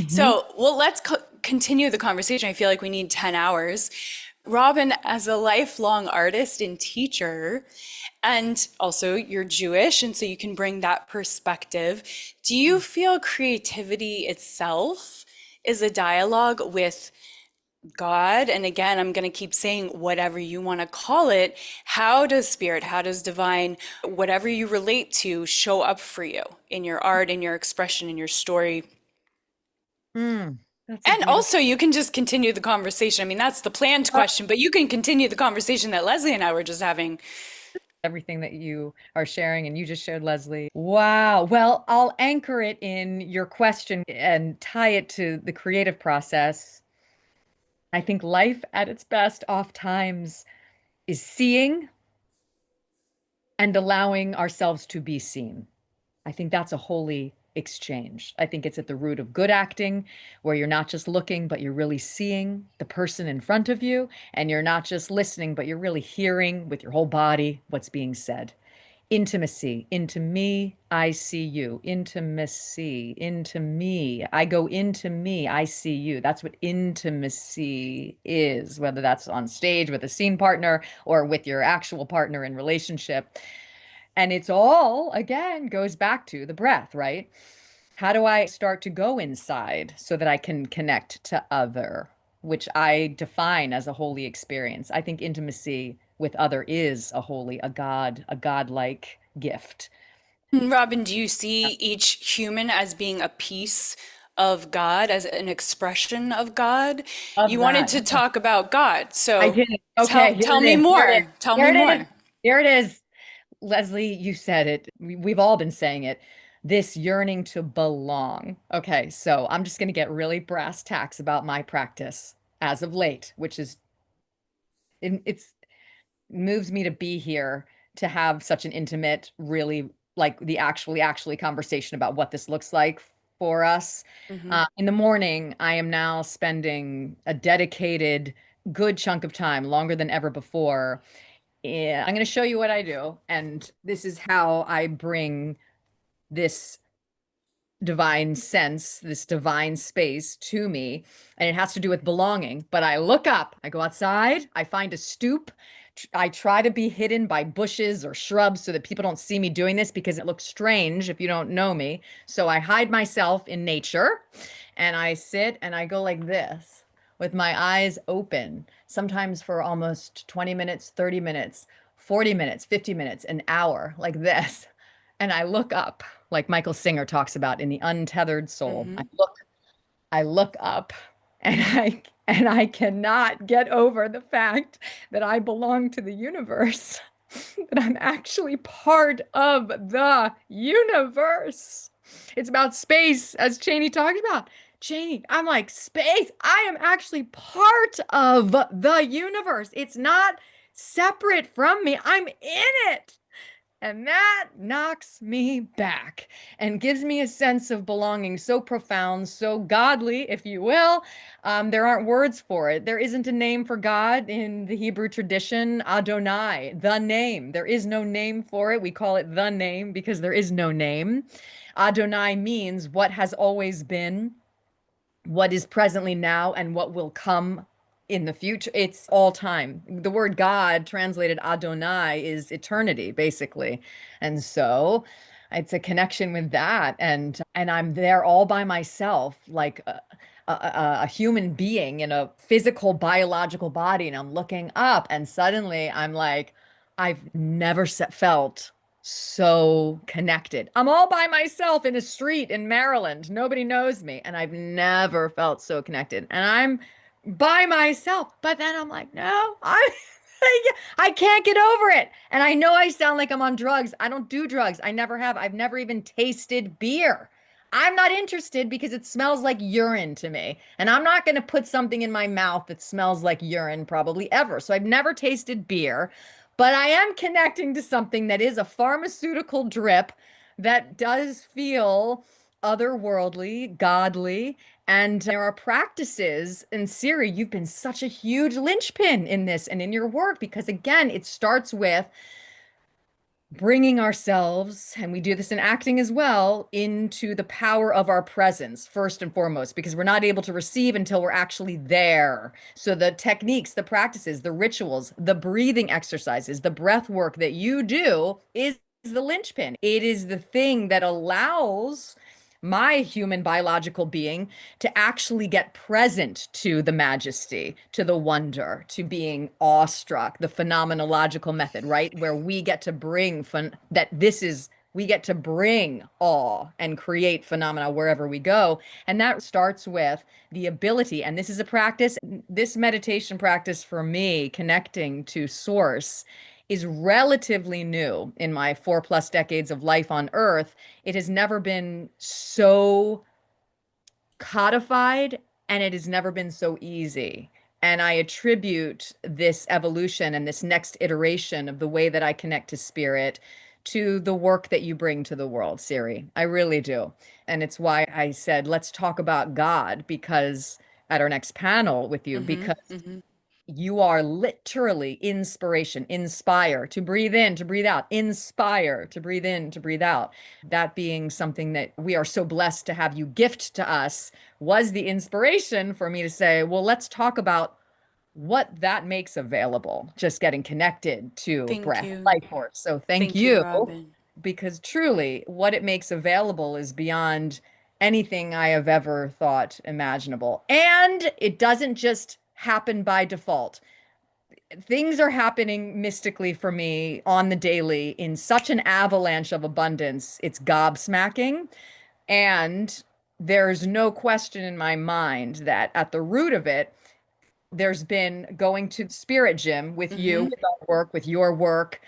So, well, let's continue the conversation. I feel like we need 10 hours. Robin, as a lifelong artist and teacher, and also you're Jewish, and so you can bring that perspective. Do you feel creativity itself is a dialogue with God? And again, I'm going to keep saying whatever you want to call it. How does spirit, how does divine, whatever you relate to, show up for you in your art, in your expression, in your story? That's a And beautiful. also, you can just continue the conversation. I mean, that's the planned question, but you can continue the conversation that Leslie and I were just having. Everything that you are sharing and you just shared, Leslie. Wow. Well, I'll anchor it in your question and tie it to the creative process. I think life at its best oftentimes is seeing and allowing ourselves to be seen. I think that's a holy exchange. I think it's at the root of good acting, where you're not just looking, but you're really seeing the person in front of you. And you're not just listening, but you're really hearing with your whole body what's being said. Intimacy, into me, I see you. Intimacy, into me, I go into me, I see you. That's what intimacy is, whether that's on stage with a scene partner or with your actual partner in relationship. And it's all, again, goes back to the breath, right? How do I start to go inside so that I can connect to other, which I define as a holy experience? I think intimacy with other is a holy, a godlike gift. Robin, do you see each human as being a piece of God, as an expression of God? Of You wanted that. to talk about God, I so did. Okay, here tell it me is. Here it is. more. Tell Here me it is. more. Here it is. Leslie, you said it. We've all been saying it. This yearning to belong. Okay, so I'm just going to get really brass tacks about my practice as of late, which is it's moves me to be here to have such an intimate, really like the actually conversation about what this looks like for us. Mhm. In the morning, I am now spending a dedicated good chunk of time, longer than ever before. Yeah, I'm going to show you what I do. And this is how I bring this divine sense, this divine space to me. And it has to do with belonging. But I look up, I go outside, I find a stoop. I try to be hidden by bushes or shrubs so that people don't see me doing this because it looks strange if you don't know me. So I hide myself in nature and I sit and I go like this with my eyes open, sometimes for almost 20 minutes, 30 minutes, 40 minutes, 50 minutes, an hour, like this. And I look up, like Michael Singer talks about in The Untethered Soul. Mhm. I look up and I cannot get over the fact that I belong to the universe, that I'm actually part of the universe. It's about space, as Cheney talked about. Cheney, I'm like, space. I am actually part of the universe. It's not separate from me. I'm in it. And that knocks me back and gives me a sense of belonging so profound, so godly, if you will. There aren't words for it. There isn't a name for God in the Hebrew tradition, Adonai, the name. There is no name for it. We call it the name because there is no name. Adonai means what has always been, what is presently now, and what will come in the future. It's all time. The word God, translated Adonai, is eternity, basically. And so it's a connection with that. And I'm there all by myself, like a human being in a physical, biological body. And I'm looking up, and suddenly I'm like, I've never felt so connected. I'm all by myself in a street in Maryland. Nobody knows me. And I've never felt so connected. And I'm by myself. But then I'm like, no, I can't get over it. And I know I sound like I'm on drugs. I don't do drugs. I never have. I've never even tasted beer. I'm not interested because it smells like urine to me. And I'm not going to put something in my mouth that smells like urine probably ever. So I've never tasted beer, but I am connecting to something that is a pharmaceutical drip that does feel otherworldly, godly. And there are practices, and Siri, you've been such a huge linchpin in this and in your work because, again, it starts with bringing ourselves, and we do this in acting as well, into the power of our presence, first and foremost, because we're not able to receive until we're actually there. So the techniques, the practices, the rituals, the breathing exercises, the breath work that you do is the linchpin. It is the thing that allows my human biological being to actually get present to the majesty, to the wonder, to being awestruck, the phenomenological method, right? Where we get to bring that this is we get to bring awe and create phenomena wherever we go. And that starts with the ability, and this is a practice, this meditation practice for me, connecting to source, is relatively new in my 4+ decades of life on earth. It has never been so codified, and it has never been so easy. And I attribute this evolution and this next iteration of the way that I connect to spirit to the work that you bring to the world, Siri. I really do. And it's why I said, let's talk about God, because at our next panel with you, because you are literally inspiration, inspire, to breathe in, to breathe out, inspire, to breathe in, to breathe out. That being something that we are so blessed to have you gift to us was the inspiration for me to say, well, let's talk about what that makes available, just getting connected to Thank breath, you. life force. So thank Thank you, you, Robin. because truly what it makes available is beyond anything I have ever thought imaginable. And it doesn't just happen by default. Things are happening mystically for me on the daily in such an avalanche of abundance. It's gobsmacking. And there's no question in my mind that at the root of it, there's been going to spirit gym with you, with our work, with your work,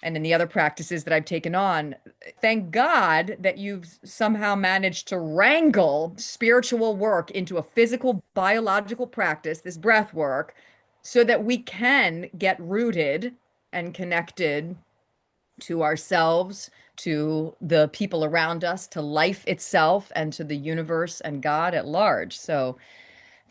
and in the other practices that I've taken on. Thank God that you've somehow managed to wrangle spiritual work into a physical, biological practice, this breath work, so that we can get rooted and connected to ourselves, to the people around us, to life itself, and to the universe and God at large. So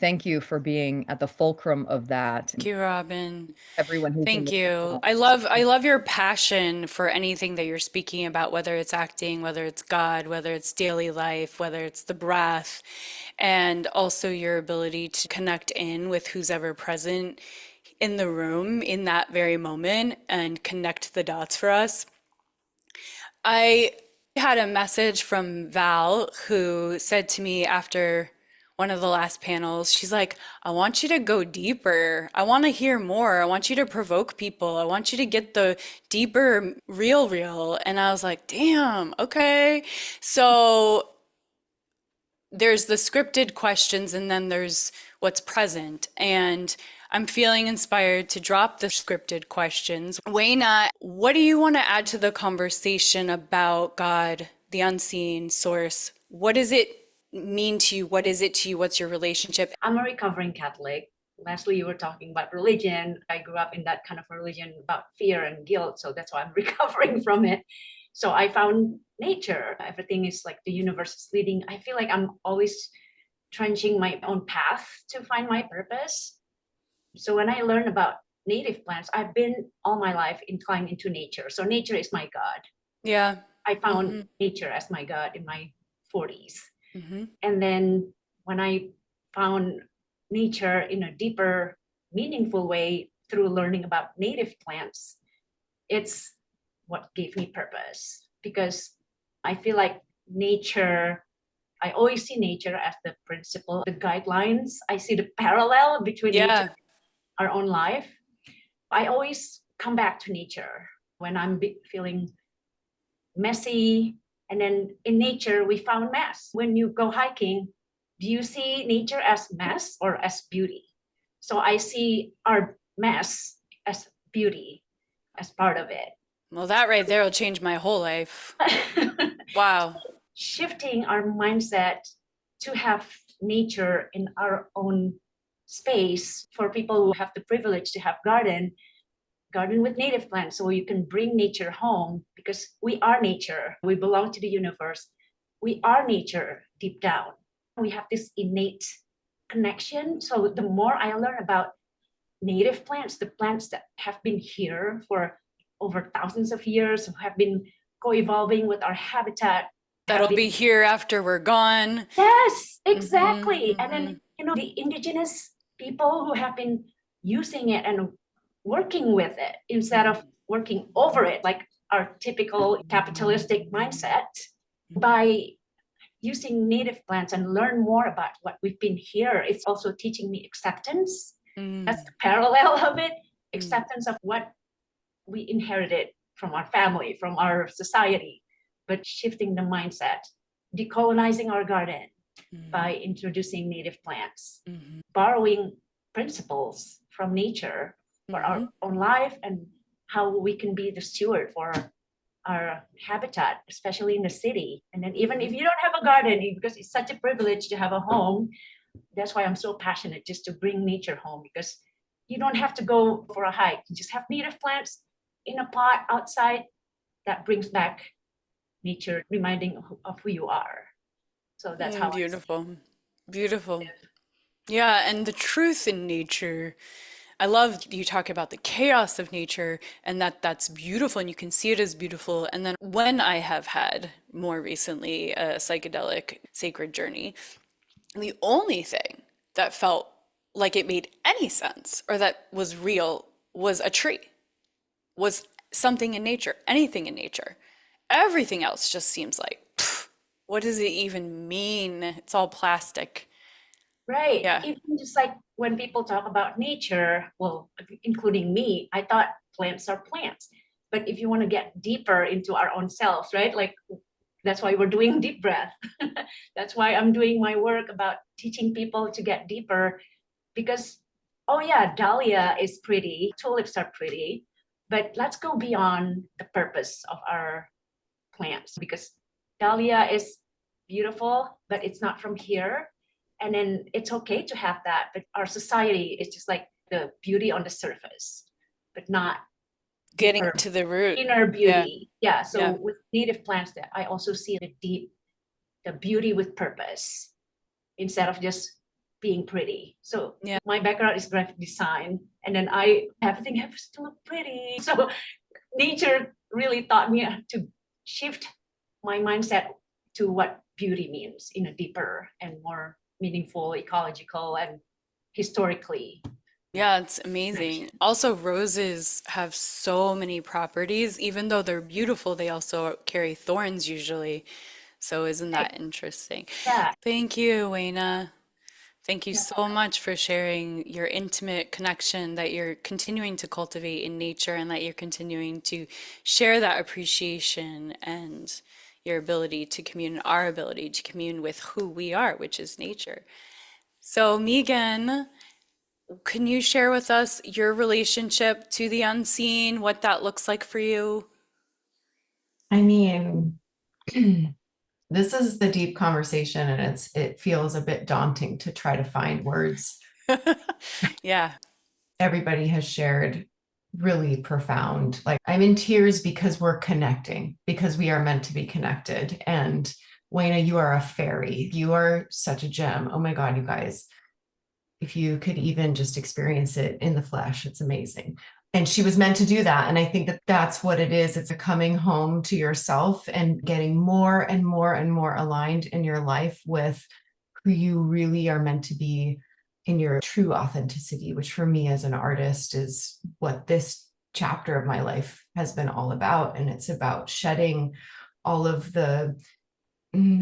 thank you for being at the fulcrum of that. Thank you, Robin. Everyone who's in Thank this you. panel. I love your passion for anything that you're speaking about, whether it's acting, whether it's God, whether it's daily life, whether it's the breath, and also your ability to connect in with who's ever present in the room in that very moment and connect the dots for us. I had a message from Val who said to me after one of the last panels, she's like, I want you to go deeper. I want to hear more. I want you to provoke people. I want you to get the deeper, real. And I was like, damn, okay. So there's the scripted questions and then there's what's present. And I'm feeling inspired to drop the scripted questions. Wayna, what do you want to add to the conversation about God, the unseen source? What does it mean to you? What is it to you? What's your relationship? I'm a recovering Catholic. Leslie, you were talking about religion. I grew up in that kind of religion about fear and guilt. So that's why I'm recovering from it. So I found nature. Everything is like the universe is leading. I feel like I'm always trenching my own path to find my purpose. So when I learned about native plants, I've been all my life inclined into nature. So nature is my God. Yeah. I found nature as my God in my 40s. Mm-hmm. And then when I found nature in a deeper, meaningful way through learning about native plants, it's what gave me purpose. Because I feel like nature, I always see nature as the principle, the guidelines. I see the parallel between nature and our own life. I always come back to nature when I'm feeling messy. And then in nature, we found mess. When you go hiking, do you see nature as mess or as beauty? So I see our mess as beauty, as part of it. Well, that right there will change my whole life. Wow. Shifting our mindset to have nature in our own space. For people who have the privilege to have garden with native plants, so you can bring nature home, because we are nature. We belong to the universe. We are nature deep down. We have this innate connection. So the more I learn about native plants, the plants that have been here for over thousands of years, have been co-evolving with our habitat. That'll be here after we're gone. Yes, exactly. And then, the indigenous people who have been using it and working with it instead of working over it, like our typical capitalistic mindset, by using native plants and learn more about what we've been here. It's also teaching me acceptance. That's the parallel of it. Acceptance of what we inherited from our family, from our society. but shifting the mindset, decolonizing our garden Mhm. by introducing native plants, Mhm. borrowing principles from nature for Mhm. our own life, and how we can be the steward for our habitat, especially in the city. And then even if you don't have a garden, because it's such a privilege to have a home, that's why I'm so passionate just to bring nature home, because you don't have to go for a hike. You just have native plants in a pot outside that brings back nature, reminding of who you are. So that's how I see it. Beautiful. Beautiful. Yeah, and the truth in nature. I love you talk about the chaos of nature and that's beautiful and you can see it as beautiful. And then when I have had more recently a psychedelic sacred journey, the only thing that felt like it made any sense or that was real was a tree, was something in nature, anything in nature. Everything else just seems like, pff, what does it even mean? It's all plastic. Right. Yeah. Even just like when people talk about nature, well, including me, I thought plants are plants. But if you want to get deeper into our own selves, right? Like that's why we're doing deep breath. That's why I'm doing my work about teaching people to get deeper because, oh yeah, dahlia is pretty, tulips are pretty, but let's go beyond the purpose of our plants because dahlia is beautiful, but it's not from here. And then it's okay to have that, but our society is just like the beauty on the surface, but not Getting deeper to the root. inner Yeah. beauty. Yeah. So Yeah. with native plants, that I also see the beauty with purpose instead of just being pretty. So Yeah. my background is graphic design, and then everything happens to look pretty. So nature really taught me to shift my mindset to what beauty means in a deeper and more meaningful, ecological, and historically. Yeah, it's amazing. Also, roses have so many properties. Even though they're beautiful, they also carry thorns usually. So isn't that interesting? Yeah. Thank you, Wayna. Thank you so much for sharing your intimate connection that you're continuing to cultivate in nature and that you're continuing to share that appreciation and your ability to commune, our ability to commune with who we are, which is nature. So, Megan, can you share with us your relationship to the unseen, what that looks like for you? I mean, this is the deep conversation and it feels a bit daunting to try to find words. Yeah. Everybody has shared really profound, like I'm in tears because we're connecting, because we are meant to be connected. And Wayna, you are a fairy. You are such a gem. Oh my God, you guys. If you could even just experience it in the flesh, it's amazing. And she was meant to do that. And I think that that's what it is. It's a coming home to yourself and getting more and more and more aligned in your life with who you really are meant to be in your true authenticity, which for me as an artist is what this chapter of my life has been all about. And it's about shedding all of the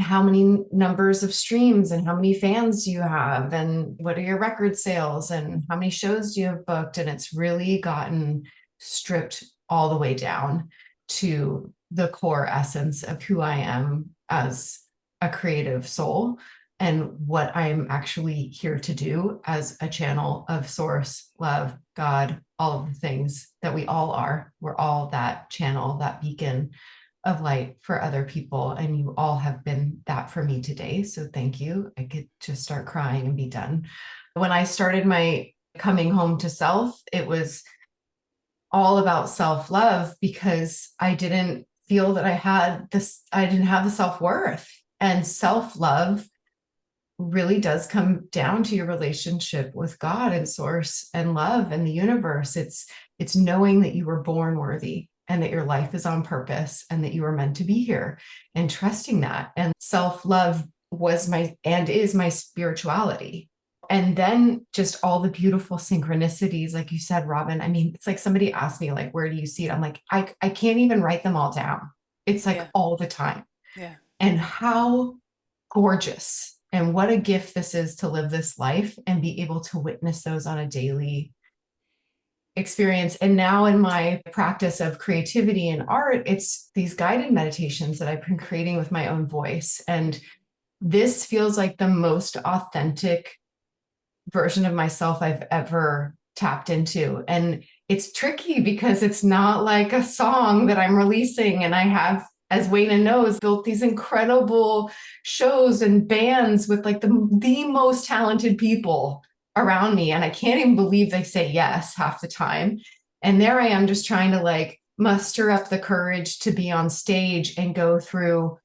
how many numbers of streams and how many fans you have and what are your record sales and how many shows do you have booked, and it's really gotten stripped all the way down to the core essence of who I am as a creative soul and what I'm actually here to do as a channel of source, love, God, all of the things that we all are. We're all that channel, that beacon of light for other people, and you all have been that for me today, so thank you. I could just start crying and be done. When I started my coming home to self, it was all about self-love because I didn't feel that I didn't have the self-worth, and self-love really does come down to your relationship with God and source and love and the universe. It's knowing that you were born worthy and that your life is on purpose and that you are meant to be here and trusting that. And self-love was is my spirituality. And then just all the beautiful synchronicities, like you said, Robin. I mean, it's like somebody asked me, like, where do you see it? I'm like, I can't even write them all down. It's like all the time. Yeah. And how gorgeous and what a gift this is to live this life and be able to witness those on a daily experience. And now in my practice of creativity and art, it's these guided meditations that I've been creating with my own voice. And this feels like the most authentic version of myself I've ever tapped into. And it's tricky because it's not like a song that I'm releasing. And I have, as Wayna knows, built these incredible shows and bands with like the most talented people around me. And I can't even believe they say yes half the time. And there I am just trying to like muster up the courage to be on stage and go through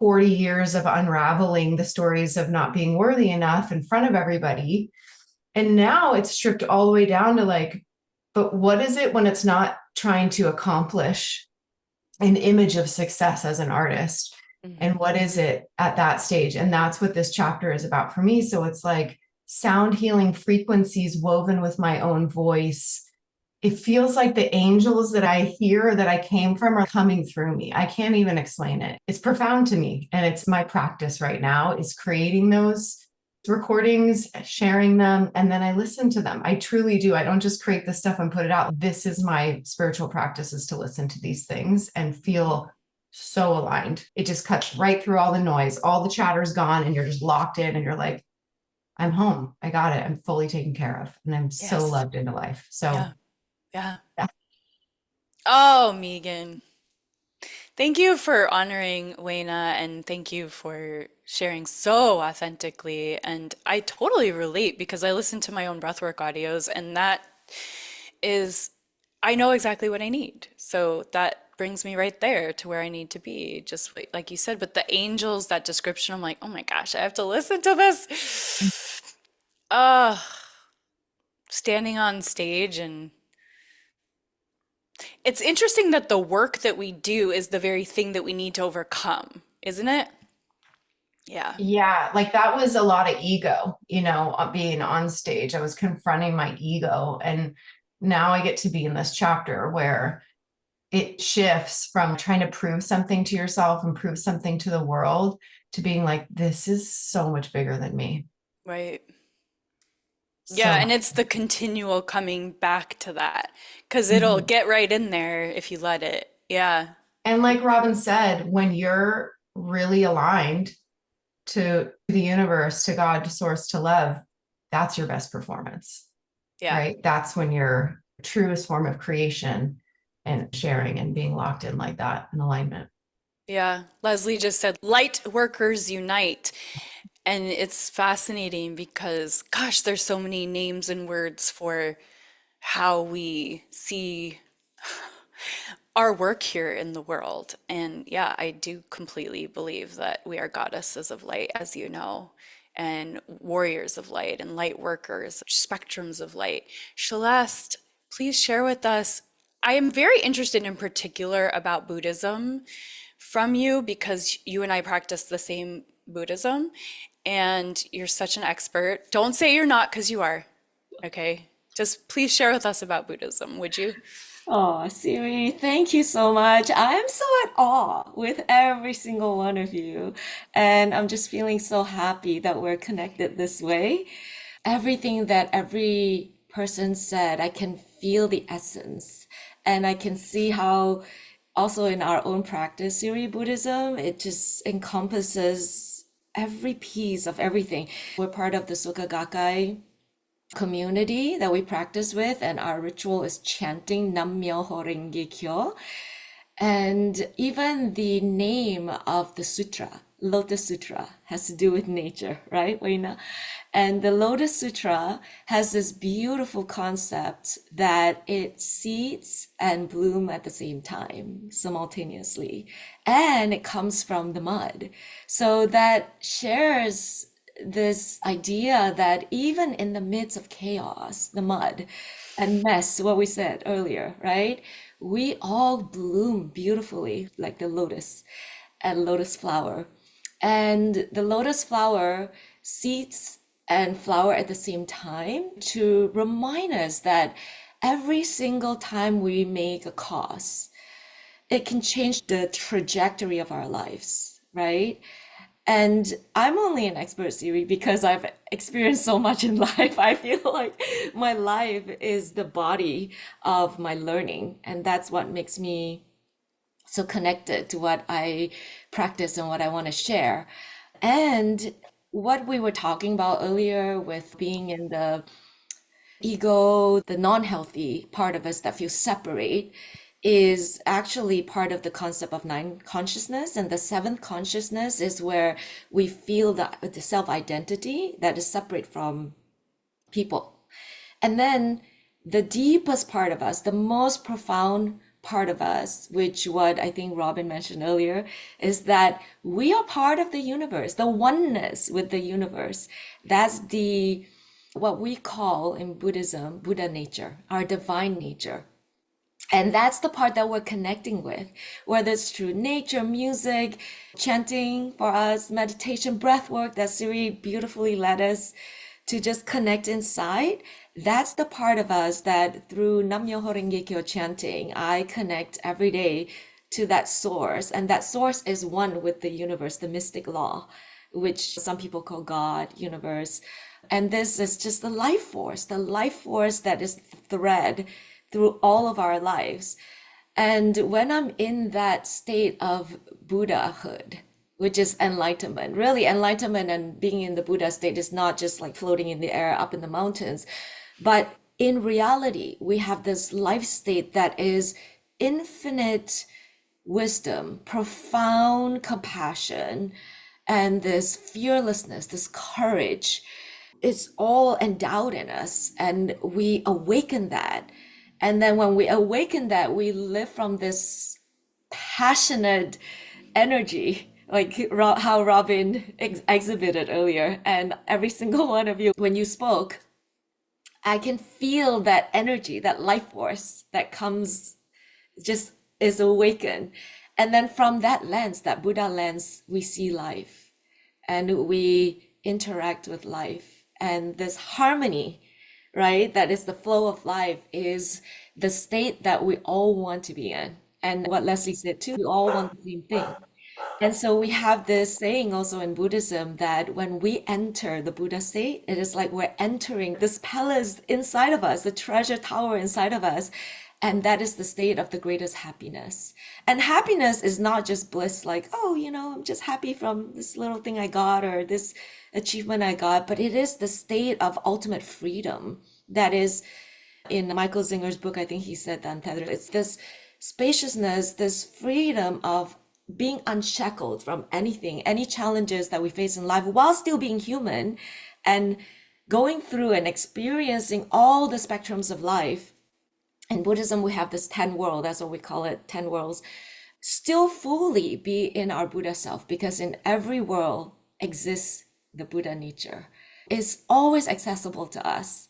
40 years of unraveling the stories of not being worthy enough in front of everybody. And now it's stripped all the way down to like, but what is it when it's not trying to accomplish an image of success as an artist? And what is it at that stage? And that's what this chapter is about for me. So it's like sound healing frequencies woven with my own voice. It feels like the angels that I hear that I came from are coming through me. I can't even explain it. It's profound to me. And it's my practice right now is creating those recordings, sharing them, and then I listen to them. I truly do. I don't just create this stuff and put it out. This is my spiritual practice, is to listen to these things and feel so aligned. It just cuts right through all the noise. All the chatter's gone and you're just locked in and you're like, I'm home. I got it. I'm fully taken care of. And I'm so Yes. loved into life. So Yeah. Yeah. Oh, Megan. Thank you for honoring Wayna, and thank you for sharing so authentically. And I totally relate because I listen to my own breathwork audios, and that is, I know exactly what I need. So that brings me right there to where I need to be, just like you said. But the angels, that description, I'm like, oh my gosh, I have to listen to this. Standing on stage, and it's interesting that the work that we do is the very thing that we need to overcome, isn't it? Yeah. Yeah, like that was a lot of ego, being on stage. I was confronting my ego. And now I get to be in this chapter where it shifts from trying to prove something to yourself and prove something to the world to being like, this is so much bigger than me. Right. So Yeah, and much. it's the continual coming back to that because it'll Mhm. get right in there if you let it. Yeah. And like Robin said, when you're really aligned to the universe, to God, to source, to love, that's your best performance, Yeah. right? That's when your truest form of creation and sharing and being locked in like that in alignment. Yeah. Leslie just said, light workers unite. And it's fascinating because, gosh, there's so many names and words for how we see our work here in the world. And yeah, I do completely believe that we are goddesses of light, as you know, and warriors of light and light workers, spectrums of light. Celeste, please share with us. I am very interested in particular about Buddhism from you because you and I practice the same Buddhism and you're such an expert. Don't say you're not, because you are. Okay. Just please share with us about Buddhism, would you? Oh, Siri, thank you so much. I'm so at awe with every single one of you. And I'm just feeling so happy that we're connected this way. Everything that every person said, I can feel the essence. And I can see how also in our own practice, Siri Buddhism, it just encompasses every piece of everything. We're part of the Soka Gakkai community that we practice with, and our ritual is chanting Nam Myoho Renge Kyo. And even the name of the sutra, Lotus Sutra, has to do with nature, right, Wayna? And the Lotus Sutra has this beautiful concept that it seeds and bloom at the same time, simultaneously. And it comes from the mud. So that shares this idea that even in the midst of chaos, the mud and mess, what we said earlier, right? We all bloom beautifully like the lotus and lotus flower. And the lotus flower seeds and flower at the same time to remind us that every single time we make a cause, it can change the trajectory of our lives, right? And I'm only an expert, Siri, because I've experienced so much in life. I feel like my life is the body of my learning. And that's what makes me so connected to what I practice and what I want to share. And what we were talking about earlier with being in the ego, the non-healthy part of us that feels separate, is actually part of the concept of nine consciousness. And the seventh consciousness is where we feel the self-identity that is separate from people. And then the deepest part of us, the most profound part of us, which what I think Robin mentioned earlier, is that we are part of the universe, the oneness with the universe. That's the what we call in Buddhism, Buddha nature, our divine nature. And that's the part that we're connecting with, whether it's through nature, music, chanting for us, meditation, breath work that Siri beautifully led us to just connect inside. That's the part of us that through Nam Myoho Renge Kyo chanting, I connect every day to that source. And that source is one with the universe, the mystic law, which some people call God, universe. And this is just the life force that is the thread through all of our lives. And when I'm in that state of Buddhahood, which is enlightenment, really enlightenment and being in the Buddha state is not just like floating in the air up in the mountains, but in reality, we have this life state that is infinite wisdom, profound compassion, and this fearlessness, this courage. It's all endowed in us, and we awaken that. And then when we awaken that, we live from this passionate energy, like how Robin exhibited earlier. And every single one of you, when you spoke, I can feel that energy, that life force that comes, just is awakened. And then from that lens, that Buddha lens, we see life and we interact with life. And this harmony, right, that is the flow of life, is the state that we all want to be in. And what Leslie said too, we all want the same thing. And so we have this saying also in Buddhism that when we enter the Buddha state, it is like we're entering this palace inside of us, the treasure tower inside of us. And that is the state of the greatest happiness. And happiness is not just bliss, like, oh, I'm just happy from this little thing I got or this achievement I got, but it is the state of ultimate freedom. That is in Michael Zinger's book, I think he said that Untethered. It's this spaciousness, this freedom of being unshackled from anything, any challenges that we face in life while still being human and going through and experiencing all the spectrums of life. In Buddhism, we have this 10 world, that's what we call it, 10 worlds. Still fully be in our Buddha self, because in every world exists the Buddha nature. It's always accessible to us.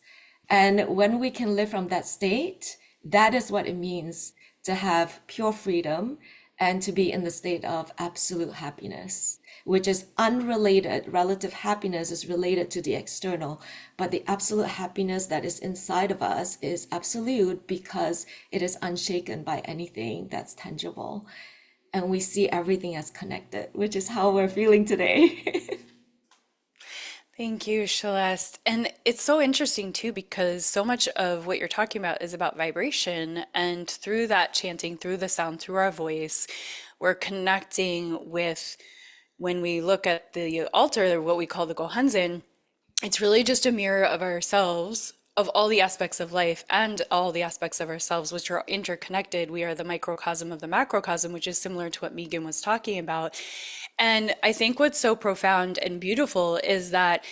And when we can live from that state, that is what it means to have pure freedom and to be in the state of absolute happiness, which is unrelated. Relative happiness is related to the external, but the absolute happiness that is inside of us is absolute because it is unshaken by anything that's tangible. And we see everything as connected, which is how we're feeling today. Thank you, Celeste. And it's so interesting too, because so much of what you're talking about is about vibration. And through that chanting, through the sound, through our voice, we're connecting with, when we look at the altar, what we call the Gohanzen, it's really just a mirror of ourselves, of all the aspects of life and all the aspects of ourselves, which are interconnected. We are the microcosm of the macrocosm, which is similar to what Megan was talking about. And I think what's so profound and beautiful is that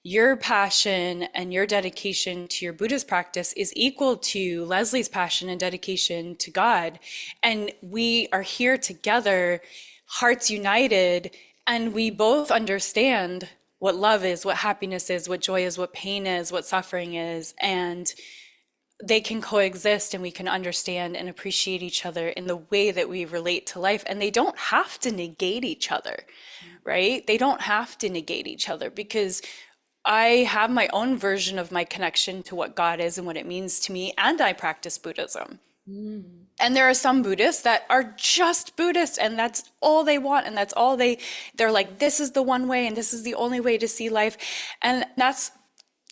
your passion and your dedication to your Buddhist practice is equal to Leslie's passion and dedication to God. And we are here together, hearts united, and we both understand what love is, what happiness is, what joy is, what pain is, what suffering is. And they can coexist, and we can understand and appreciate each other in the way that we relate to life. And they don't have to negate each other, right? They don't have to negate each other, because I have my own version of my connection to what God is and what it means to me, and I practice Buddhism. Mm. And there are some Buddhists that are just Buddhist and that's all they want and that's all they're like, this is the one way and this is the only way to see life. And that's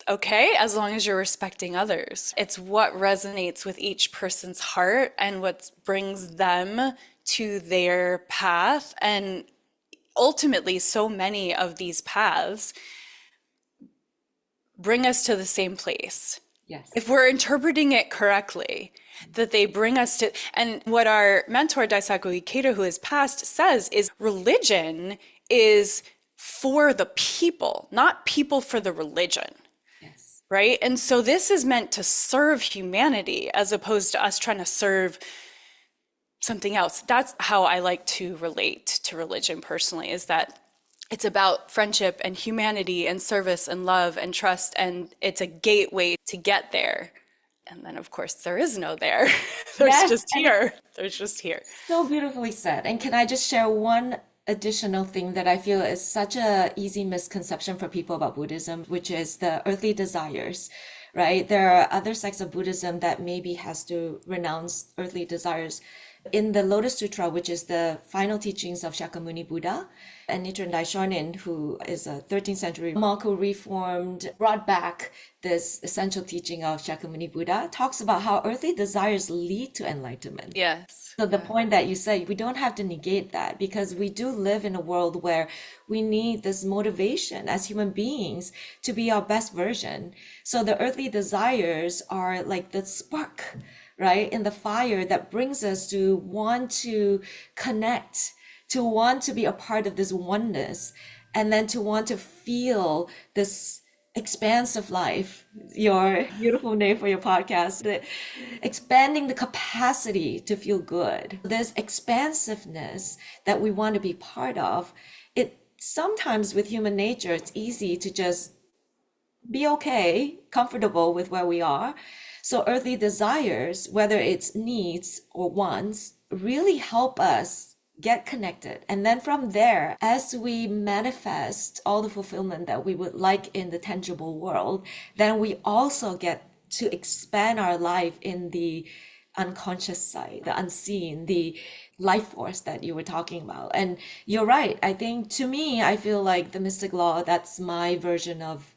okay, as long as you're respecting others. It's what resonates with each person's heart and what brings them to their path. And ultimately, so many of these paths bring us to the same place. Yes. If we're interpreting it correctly, that they bring us to, and what our mentor Daisaku Ikeda, who has passed, says is religion is for the people, not people for the religion. Yes. Right? And so this is meant to serve humanity as opposed to us trying to serve something else. That's how I like to relate to religion personally, is that it's about friendship and humanity and service and love and trust, and it's a gateway to get there. And then, of course, there is no there. There's Yes, just and here. There's just here. so beautifully said. And can I just share one additional thing that I feel is such a easy misconception for people about Buddhism, which is the earthly desires, right? There are other sects of Buddhism that maybe has to renounce earthly desires. In the Lotus Sutra, which is the final teachings of Shakyamuni Buddha, and Nichiren Daishonin, who is a 13th century monk who reformed, brought back this essential teaching of Shakyamuni Buddha, talks about how earthly desires lead to enlightenment. Yes. So the point that you say, we don't have to negate that, because we do live in a world where we need this motivation as human beings to be our best version. So the earthly desires are like the spark, right, in the fire that brings us to want to connect, to want to be a part of this oneness, and then to want to feel this expanse of life, your beautiful name for your podcast, expanding the capacity to feel good. This expansiveness that we want to be part of, it sometimes with human nature, it's easy to just be okay, comfortable with where we are. So earthly desires, whether it's needs or wants, really help us get connected. And then from there, as we manifest all the fulfillment that we would like in the tangible world, then we also get to expand our life in the unconscious side, the unseen, the life force that you were talking about. And you're right. I think, to me, I feel like the mystic law, that's my version of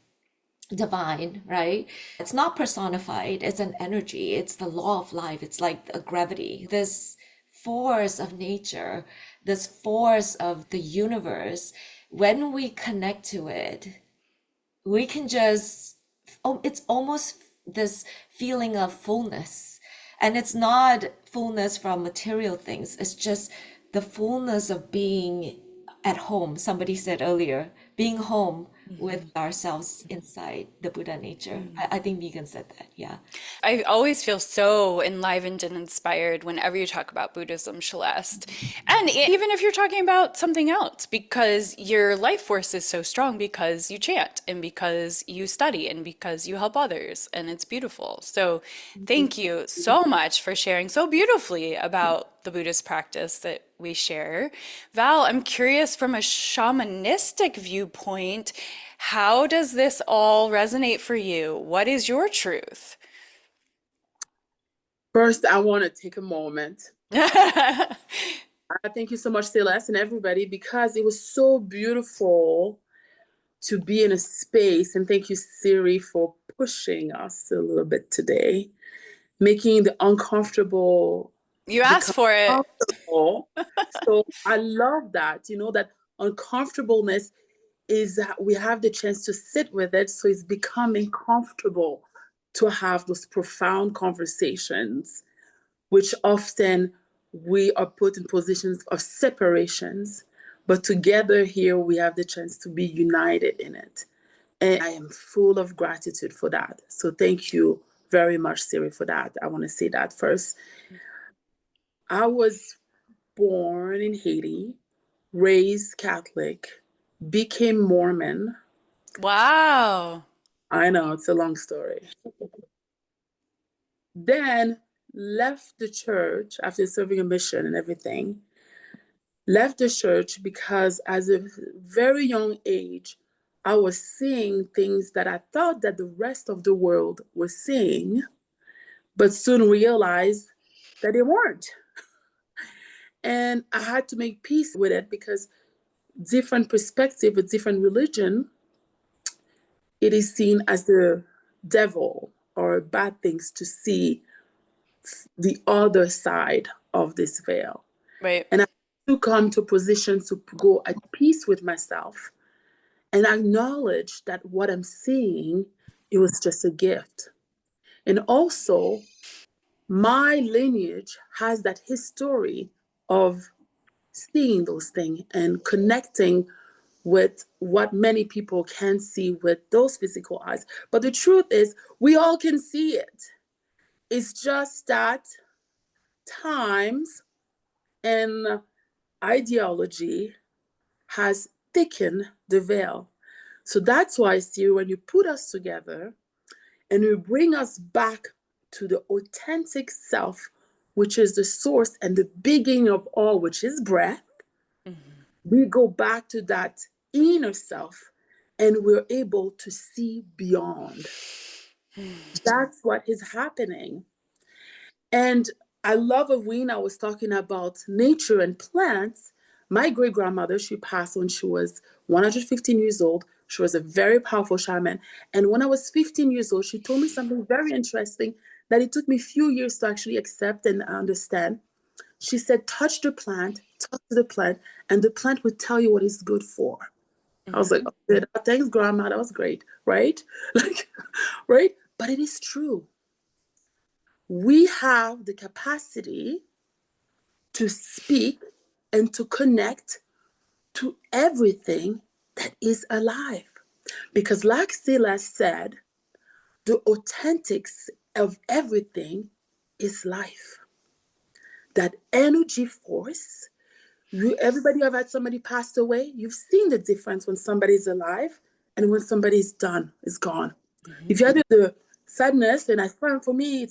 divine, right? It's not personified, it's an energy, it's the law of life, it's like a gravity, this force of nature, this force of the universe. When we connect to it, we can just, oh, it's almost this feeling of fullness. And it's not fullness from material things, it's just the fullness of being at home. Somebody said earlier, being home with ourselves inside the Buddha nature. I think Megan said that. Yeah. I always feel so enlivened and inspired whenever you talk about Buddhism, Celeste. And even if you're talking about something else, because your life force is so strong because you chant and because you study and because you help others, and it's beautiful. So thank you so much for sharing so beautifully about the Buddhist practice that we share. Val, I'm curious, from a shamanistic viewpoint, how does this all resonate for you? What is your truth? First, I want to take a moment. Thank you so much, Celeste, and everybody, because it was so beautiful to be in a space. And thank you, Siri, for pushing us a little bit today, making the uncomfortable. You asked for it. Comfortable. So I love that, that uncomfortableness is that we have the chance to sit with it. So it's becoming comfortable to have those profound conversations, which often we are put in positions of separations, but together here we have the chance to be united in it. And I am full of gratitude for that. So thank you very much, Siri, for that. I want to say that first. I was born in Haiti, raised Catholic, became Mormon. Wow. I know, it's a long story. Then left the church after serving a mission and everything. Left the church because as a very young age, I was seeing things that I thought that the rest of the world was seeing, but soon realized that they weren't. And I had to make peace with it, because different perspective with different religion, it is seen as the devil or bad things to see the other side of this veil. Right. And I had to come to a position to go at peace with myself and acknowledge that what I'm seeing, it was just a gift. And also, my lineage has that history of seeing those things and connecting with what many people can see with those physical eyes. But the truth is, we all can see it. It's just that times and ideology has thickened the veil. So that's why, see, when you put us together and you bring us back to the authentic self, which is the source and the beginning of all, which is breath, we go back to that inner self and we're able to see beyond. That's what is happening. And I love it when I was talking about nature and plants. My great-grandmother, she passed when she was 115 years old. She was a very powerful shaman. And when I was 15 years old, she told me something very interesting that it took me a few years to actually accept and understand. She said, touch the plant, talk to the plant, and the plant would tell you what it's good for. I was like, oh, thanks, Grandma. That was great, right? Like, right? But it is true. We have the capacity to speak and to connect to everything that is alive. Because like Sila said, the authentics of everything is life. That energy force, everybody have had somebody passed away, you've seen the difference when somebody's alive and when somebody's done, is gone. If you had the sadness, and I find for me,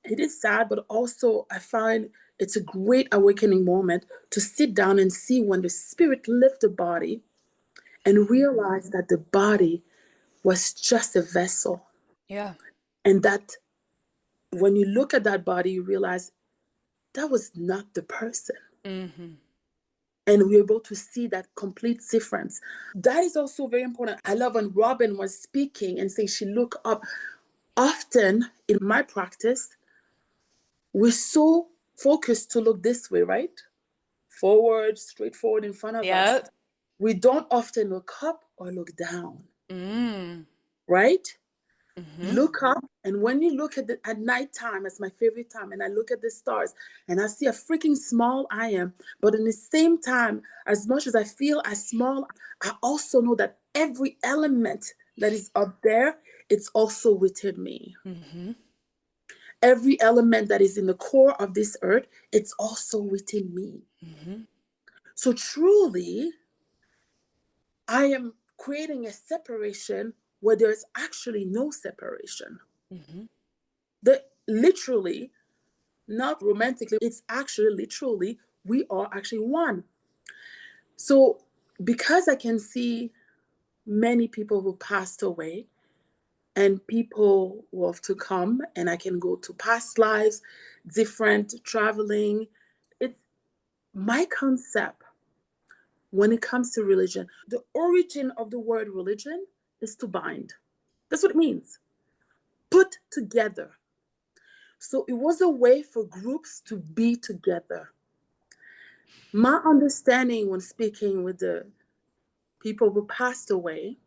it is sad, but also I find it's a great awakening moment to sit down and see when the spirit left the body and realize that the body was just a vessel. Yeah. And that when you look at that body, you realize that was not the person. And we're able to see that complete difference. That is also very important. I love when Robin was speaking and saying she looked up. Often in my practice, we're so focused to look this way, right? Forward, straight forward in front of us. We don't often look up or look down, right? Look up, and when you look at nighttime, it's my favorite time, and I look at the stars, and I see how freaking small I am. But in the same time, as much as I feel as small, I also know that every element that is up there, it's also within me. Every element that is in the core of this earth, it's also within me. So truly, I am creating a separation where there's actually no separation. Literally, not romantically, it's actually literally, we are actually one. So because I can see many people who passed away and people who have to come, and I can go to past lives, different traveling, it's my concept when it comes to religion. The origin of the word religion is to bind. That's what it means. Put together. So it was a way for groups to be together. My understanding when speaking with the people who passed away,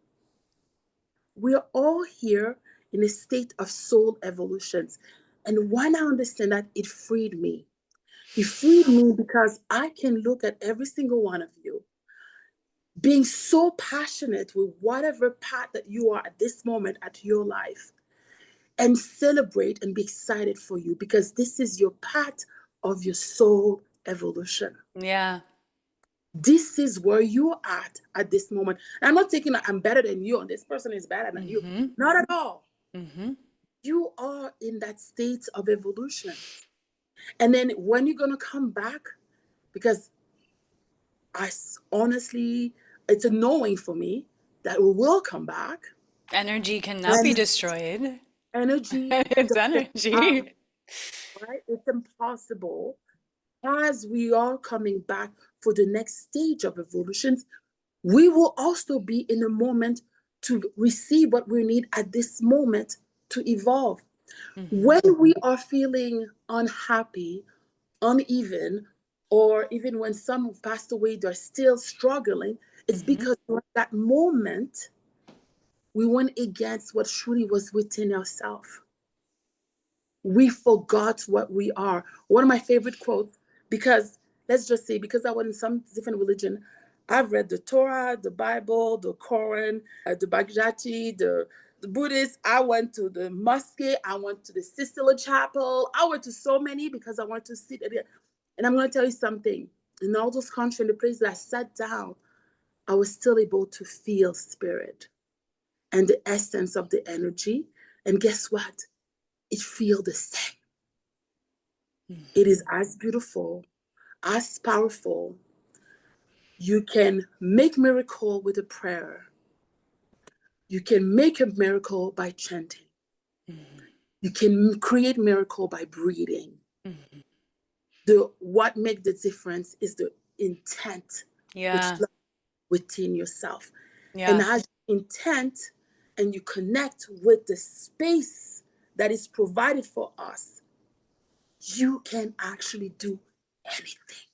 we are all here in a state of soul evolutions. And when I understand that, it freed me. It freed me because I can look at every single one of you being so passionate with whatever path that you are at this moment at your life, and celebrate and be excited for you, because this is your path of your soul evolution. Yeah. This is where you're at this moment. And I'm not taking that I'm better than you and this person is better than you. Not at all. You are in that state of evolution. And then when you're going to come back, because honestly, it's a knowing for me that we will come back. Energy cannot be destroyed. Energy. It's energy. right? It's impossible. As we are coming back for the next stage of evolutions, we will also be in a moment to receive what we need at this moment to evolve. When we are feeling unhappy, uneven, or even when some have passed away, they're still struggling, it's because at that moment, we went against what truly was within ourselves. We forgot what we are. One of my favorite quotes, because let's just say, because I was in some different religion, I've read the Torah, the Bible, the Quran, the Bhagavad Gita, the Buddhist. I went to the mosque. I went to the Sister Chapel. I went to so many because I wanted to sit there. And I'm going to tell you something. In all those countries, in the places I sat down, I was still able to feel spirit and the essence of the energy. And guess what? It feels the same. It is as beautiful, as powerful. You can make miracle with a prayer. You can make a miracle by chanting. You can create miracle by breathing. What makes the difference is the intent which lies within yourself. And as intent and you connect with the space that is provided for us, you can actually do anything.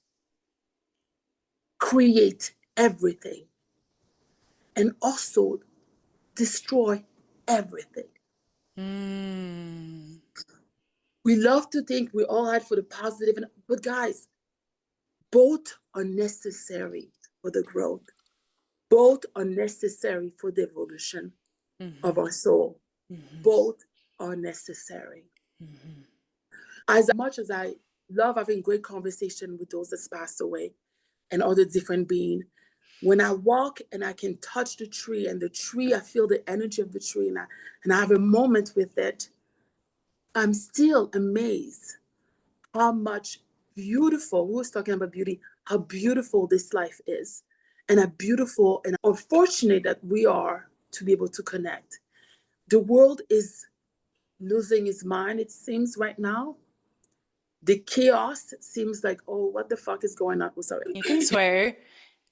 Create everything. And also destroy everything. We love to think we all had for the positive, but guys, both are necessary for the growth. Both are necessary for the evolution of our soul. Both are necessary. As much as I love having great conversation with those that passed away and other different beings, when I walk and I can touch the tree and the tree, I feel the energy of the tree and I have a moment with it, I'm still amazed how much beautiful, who was talking about beauty, how beautiful this life is and how beautiful and how fortunate that we are to be able to connect. The world is losing its mind, it seems right now. The chaos seems like, oh, what the fuck is going on? Oh, sorry. You can swear.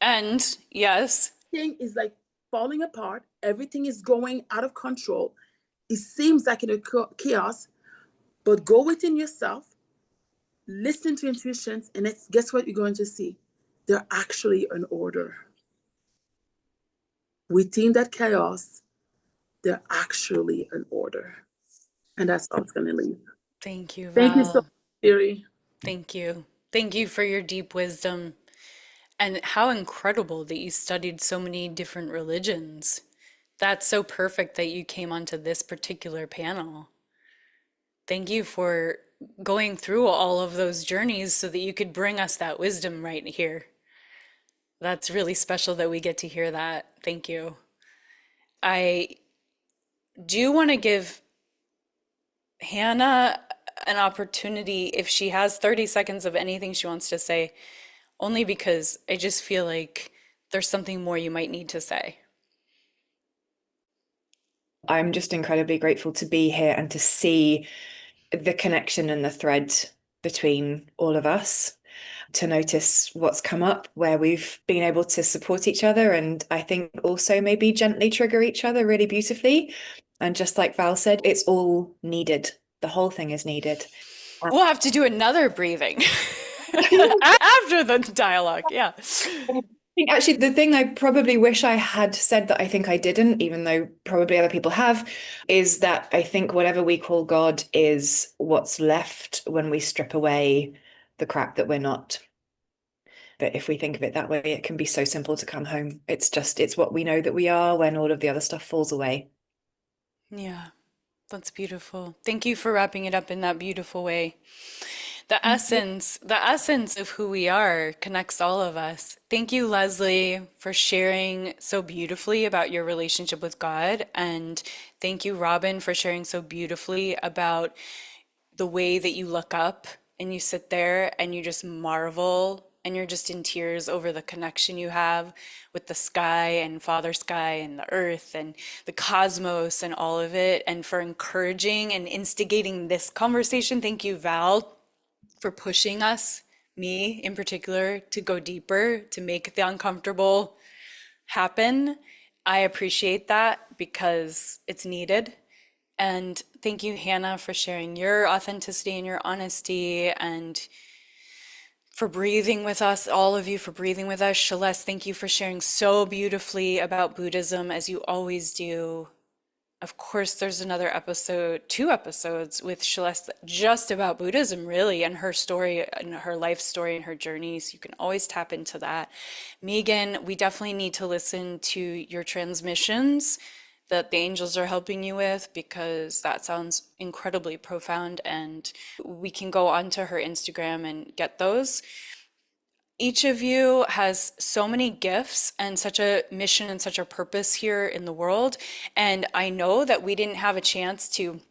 And yes. Thing is like falling apart. Everything is going out of control. It seems like in a chaos, but go within yourself, listen to intuitions, and guess what you're going to see? They're actually an order. Within that chaos, they're actually an order. And that's how it's going to leave. Thank you, Val. Thank you so much, Siri. Thank you. Thank you for your deep wisdom. And how incredible that you studied so many different religions. That's so perfect that you came onto this particular panel. Thank you for going through all of those journeys so that you could bring us that wisdom right here. That's really special that we get to hear that. Thank you. I do want to give Hannah an opportunity if she has 30 seconds of anything she wants to say, only because I just feel like there's something more you might need to say. I'm just incredibly grateful to be here and to see the connection and the thread between all of us, to notice what's come up, where we've been able to support each other, and I think also maybe gently trigger each other really beautifully. And just like Val said, it's all needed. The whole thing is needed. We'll have to do another breathing after the dialogue. Yeah. Actually, the thing I probably wish I had said that I think I didn't, even though probably other people have, is that I think whatever we call God is what's left when we strip away the crap that we're not. But if we think of it that way, it can be so simple to come home. It's what we know that we are when all of the other stuff falls away. Yeah, that's beautiful. Thank you for wrapping it up in that beautiful way. The essence of who we are connects all of us. Thank you, Leslie, for sharing so beautifully about your relationship with God. And thank you, Robin, for sharing so beautifully about the way that you look up and you sit there and you just marvel and you're just in tears over the connection you have with the sky and Father Sky and the earth and the cosmos and all of it, and for encouraging and instigating this conversation. Thank you, Val, for pushing us, me in particular, to go deeper, to make the uncomfortable happen. I appreciate that because it's needed. And thank you, Hannah, for sharing your authenticity and your honesty, and for breathing with us, all of you for breathing with us. Celeste, thank you for sharing so beautifully about Buddhism, as you always do. Of course, there's another episode, 2 episodes with Celeste just about Buddhism, really, and her story and her life story and her journey. So you can always tap into that. Megan, we definitely need to listen to your transmissions that the angels are helping you with, because that sounds incredibly profound, and we can go onto her Instagram and get those. Each of you has so many gifts and such a mission and such a purpose here in the world. And I know that we didn't have a chance to,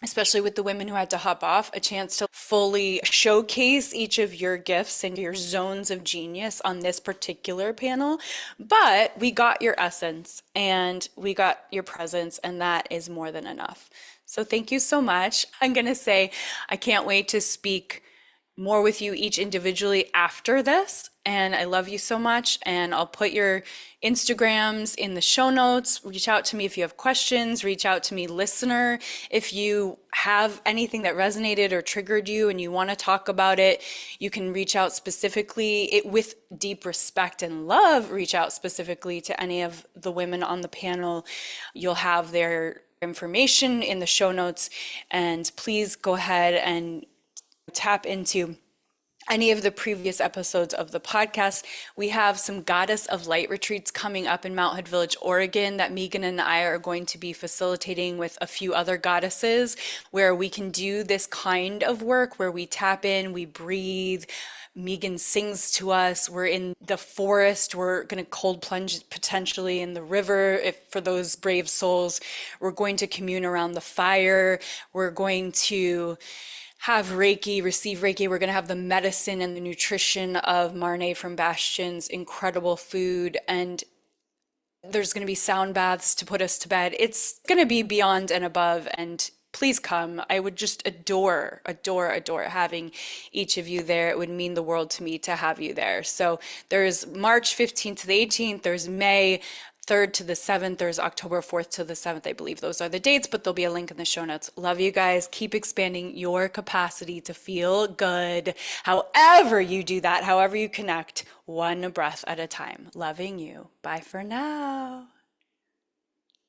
especially with the women who had to hop off, a chance to fully showcase each of your gifts and your zones of genius on this particular panel. But we got your essence and we got your presence, and that is more than enough. So thank you so much. I'm going to say, I can't wait to speak more with you each individually after this. And I love you so much. And I'll put your Instagrams in the show notes. Reach out to me if you have questions. Reach out to me, listener. If you have anything that resonated or triggered you and you want to talk about it, you can reach out specifically with deep respect and love. Reach out specifically to any of the women on the panel. You'll have their information in the show notes. And please go ahead and tap into any of the previous episodes of the podcast. We have some Goddess of Light retreats coming up in Mount Hood Village, Oregon, that Megan and I are going to be facilitating with a few other goddesses, where we can do this kind of work where we tap in, we breathe. Megan sings to us. We're in the forest. We're going to cold plunge potentially in the river for those brave souls. We're going to commune around the fire. We're going to have Reiki, receive Reiki. We're going to have the medicine and the nutrition of Marne from Bastion's incredible food. And there's going to be sound baths to put us to bed. It's going to be beyond and above. And please come. I would just adore having each of you there. It would mean the world to me to have you there. So there's March 15th to the 18th. There's May 3rd to the 7th. There's October 4th to the 7th. I believe those are the dates, but there'll be a link in the show notes. Love you guys. Keep expanding your capacity to feel good. However you do that, however you connect, one breath at a time. Loving you. Bye for now.